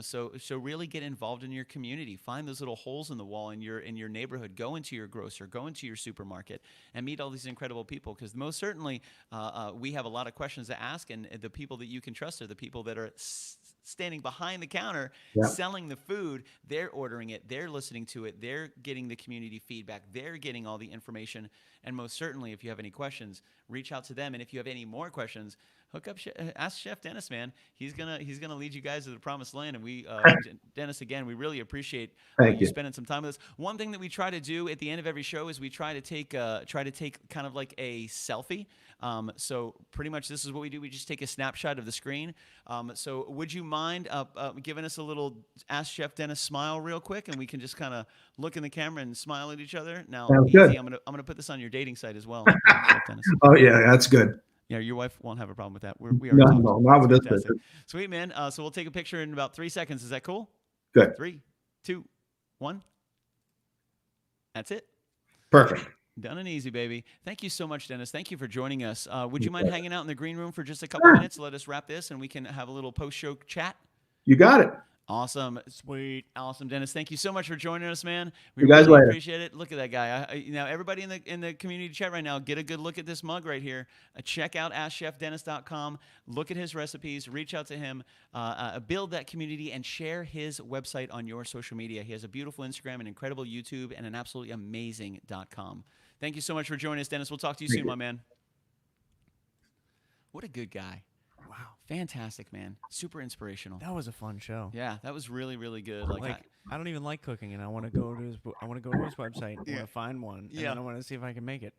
So really get involved in your community. Find those little holes in the wall in your neighborhood. Go into your grocer, go into your supermarket, and meet all these incredible people. Because most certainly, we have a lot of questions to ask, and the people that you can trust are the people that are standing behind the counter, selling the food. They're ordering it. They're listening to it. They're getting the community feedback. They're getting all the information. And most certainly, if you have any questions, reach out to them. And if you have any more questions, hook up, ask Chef Dennis, man. He's gonna lead you guys to the promised land. And we, Dennis, again, we really appreciate you spending some time with us. One thing that we try to do at the end of every show is we try to take kind of like a selfie. So pretty much this is what we do. We just take a snapshot of the screen. So would you mind giving us a little Ask Chef Dennis smile real quick, and we can just kind of look in the camera and smile at each other? Now, easy. I'm gonna put this on your dating site as well, Chef Dennis. Oh yeah, that's good. Yeah, your wife won't have a problem with that. No, not with this business. Sweet, man. So we'll take a picture in about 3 seconds. Is that cool? Good. 3, 2, 1. That's it. Perfect. Done and easy, baby. Thank you so much, Dennis. Thank you for joining us. Would you mind hanging out in the green room for just a couple minutes? Let us wrap this, and we can have a little post-show chat. You got it. Awesome. Sweet. Awesome, Dennis. Thank you so much for joining us, man. We you guys really later. appreciate it. Look at that guy. Now, everybody in the community chat right now, get a good look at this mug right here. Check out AskChefDennis.com. Look at his recipes. Reach out to him. Build that community and share his website on your social media. He has a beautiful Instagram, an incredible YouTube, and an absolutely amazing .com. Thank you so much for joining us, Dennis. We'll talk to you soon, my man. What a good guy. Wow. Fantastic, man. Super inspirational. That was a fun show. Yeah, that was really, really good. I don't even like cooking, and I want to go to his website. I want to find one. And then I want to see if I can make it.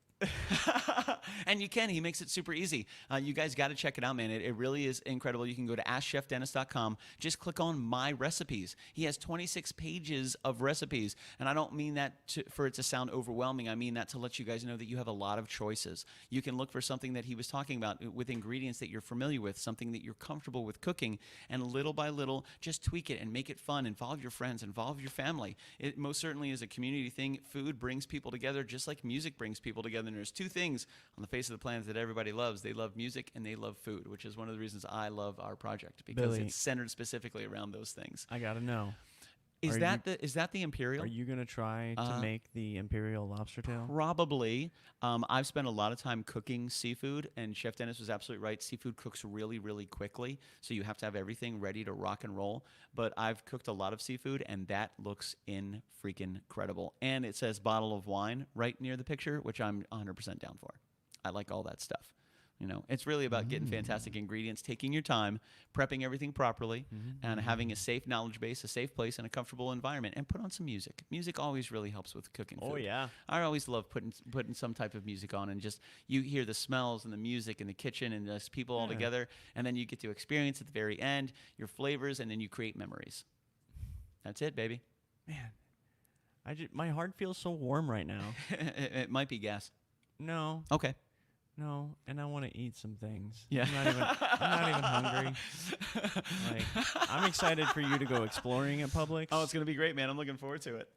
And you can. He makes it super easy. You guys got to check it out, man. It really is incredible. You can go to AskChefDennis.com. Just click on My Recipes. He has 26 pages of recipes. And I don't mean that for it to sound overwhelming. I mean that to let you guys know that you have a lot of choices. You can look for something that he was talking about with ingredients that you're familiar with, something that you're comfortable with cooking, and little by little, just tweak it and make it fun. Involve your friends. Involve your family. It most certainly is a community thing. Food brings people together just like music brings people together. And there's two things on the face of the planet that everybody loves. They love music and they love food, which is one of the reasons I love our project, because Billy, it's centered specifically around those things. I gotta know. Is that the Imperial? Are you gonna try to make the Imperial lobster tail? Probably. I've spent a lot of time cooking seafood, and Chef Dennis was absolutely right. Seafood cooks really, really quickly, so you have to have everything ready to rock and roll. But I've cooked a lot of seafood, and that looks incredible. And it says bottle of wine right near the picture, which I'm 100% down for. I like all that stuff. It's really about getting fantastic ingredients, taking your time, prepping everything properly, and having a safe knowledge base, a safe place, and a comfortable environment. And put on some music. Music always really helps with cooking food. Oh, yeah. I always love putting some type of music on, and just you hear the smells and the music in the kitchen and just people all together, and then you get to experience at the very end your flavors, and then you create memories. That's it, baby. Man, my heart feels so warm right now. It might be gas. No. Okay. No, and I want to eat some things. Yeah. I'm not even hungry. I'm excited for you to go exploring at Publix. Oh, it's going to be great, man. I'm looking forward to it.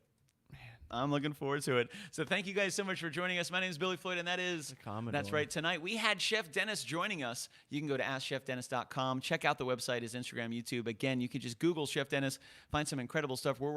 I'm looking forward to it. So thank you guys so much for joining us. My name is Billy Floyd, and that is Commodore. That's right. Tonight we had Chef Dennis joining us. You can go to AskChefDennis.com. Check out the website, his Instagram, YouTube. Again, you can just Google Chef Dennis, find some incredible stuff. We're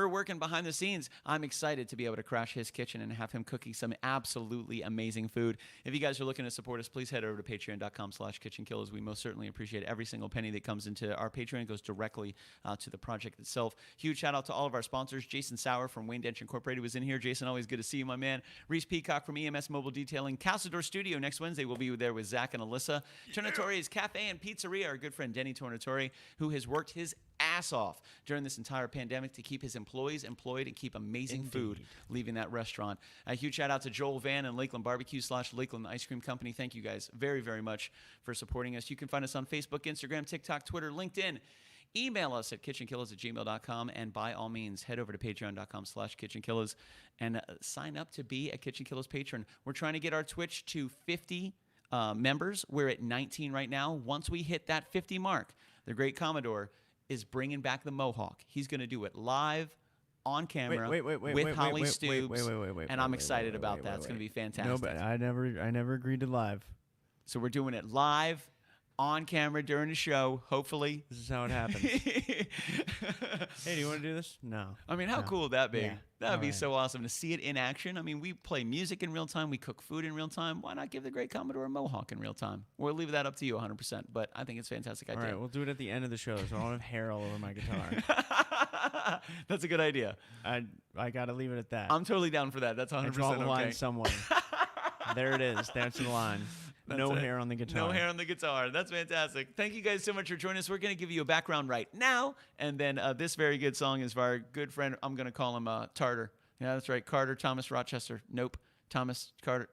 working behind the scenes. I'm excited to be able to crash his kitchen and have him cooking some absolutely amazing food. If you guys are looking to support us, please head over to patreon.com/KitchenKillaz. We most certainly appreciate every single penny that comes into our Patreon. It goes directly to the project itself. Huge shout out to all of our sponsors. Jason Sauer from Wayne Dench Incorporated was in here. Jason, always good to see you, my man. Reese Peacock from EMS Mobile Detailing. Castledor Studio next Wednesday. We'll be there with Zach and Alyssa. Tornatore's Cafe and Pizzeria. Our good friend Denny Tornatore, who has worked his ass ass off during this entire pandemic to keep his employees employed and keep amazing food leaving that restaurant. A huge shout out to Joel Van and Lakeland Barbecue / Lakeland Ice Cream Company. Thank you guys very, very much for supporting us. You can find us on Facebook, Instagram, TikTok, Twitter, LinkedIn. Email us at kitchenkillaz@gmail.com, and by all means, head over to patreon.com/kitchenkillaz and sign up to be a Kitchen Killaz patron. We're trying to get our Twitch to 50 members. We're at 19 right now. Once we hit that 50 mark, the great Commodore is bringing back the Mohawk. He's going to do it live on camera with Holly Stoops, and I'm excited about that. It's going to be fantastic. No, but I never agreed to live. So we're doing it live on camera during the show, hopefully. This is how it happens. Hey, do you want to do this? No. I mean, how cool would that be? Yeah. That would be so awesome to see it in action. I mean, we play music in real time. We cook food in real time. Why not give the great Commodore a Mohawk in real time? We'll leave that up to you 100%, but I think it's a fantastic idea. All right, we'll do it at the end of the show so I don't have hair all over my guitar. That's a good idea. I got to leave it at that. I'm totally down for that. That's 100% I draw the okay. line somewhere. There it is. That's the line. No hair on the guitar. No hair on the guitar. That's fantastic. Thank you guys so much for joining us. We're going to give you a background right now. And then this very good song is for our good friend. I'm going to call him Tartar. Yeah, that's right. Carter Thomas Rochester. Nope. Thomas Carter.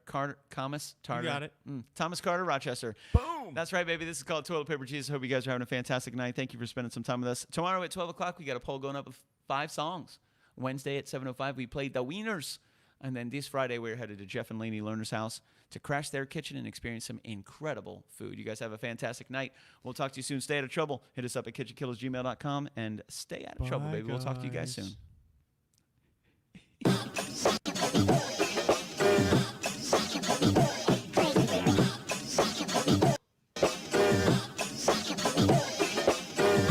Thomas Tartar. You got it. Thomas Carter Rochester. Boom. That's right, baby. This is called Toilet Paper Jesus. Hope you guys are having a fantastic night. Thank you for spending some time with us. Tomorrow at 12 o'clock, we got a poll going up of 5 songs. Wednesday at 7:05, we played The Wieners. And then this Friday, we're headed to Jeff and Lainey Lerner's house to crash their kitchen and experience some incredible food. You guys have a fantastic night. We'll talk to you soon. Stay out of trouble. Hit us up at kitchenkillaz@gmail.com and stay out of trouble, baby. We'll talk to you guys soon.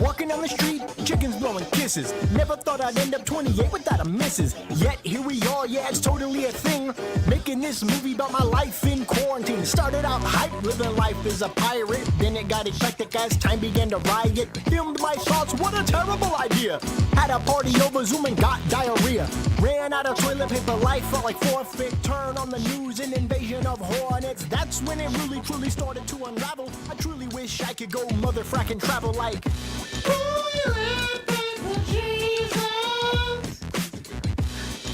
Walking down the street, chickens blowing kisses. Never thought I'd end up 28 without a missus. Yet here we are, yeah, it's totally a thing. Making this movie about my life in quarantine. Started out hype, living life as a pirate. Then it got eclectic as time began to riot. Filmed my thoughts, what a terrible idea. Had a party over Zoom and got diarrhea. Ran out of toilet paper, life felt like forfeit. Turn on the news, an invasion of hornets. That's when it really truly started to unravel. I truly wish I could go motherfracking travel like toilet paper Jesus.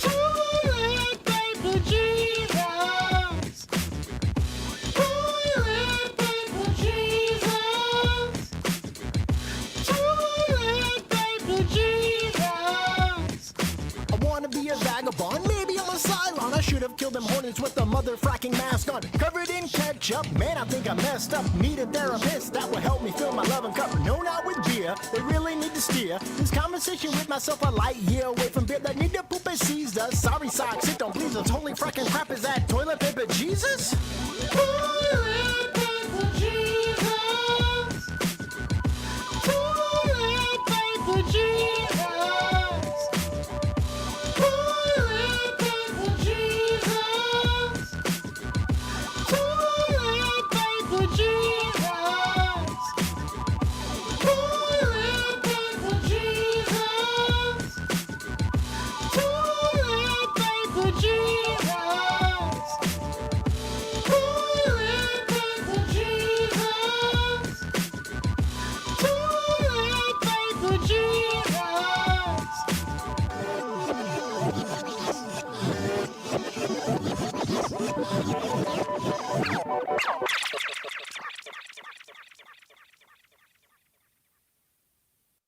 Toilet paper Jesus. Toilet paper Jesus. Toilet paper Jesus. I wanna be a vagabond, maybe I'm a Cylon. I should have killed them hornets with a motherfracking mask on. Covered in ketchup, man, I think I messed up. Need a therapist that will help me fill my loving cup. No, not with beer, they really need to steer this conversation with myself a light year away from beer that need to poop and seize us. Sorry socks, it don't please us. Holy fracking crap, is that toilet paper Jesus? Toilet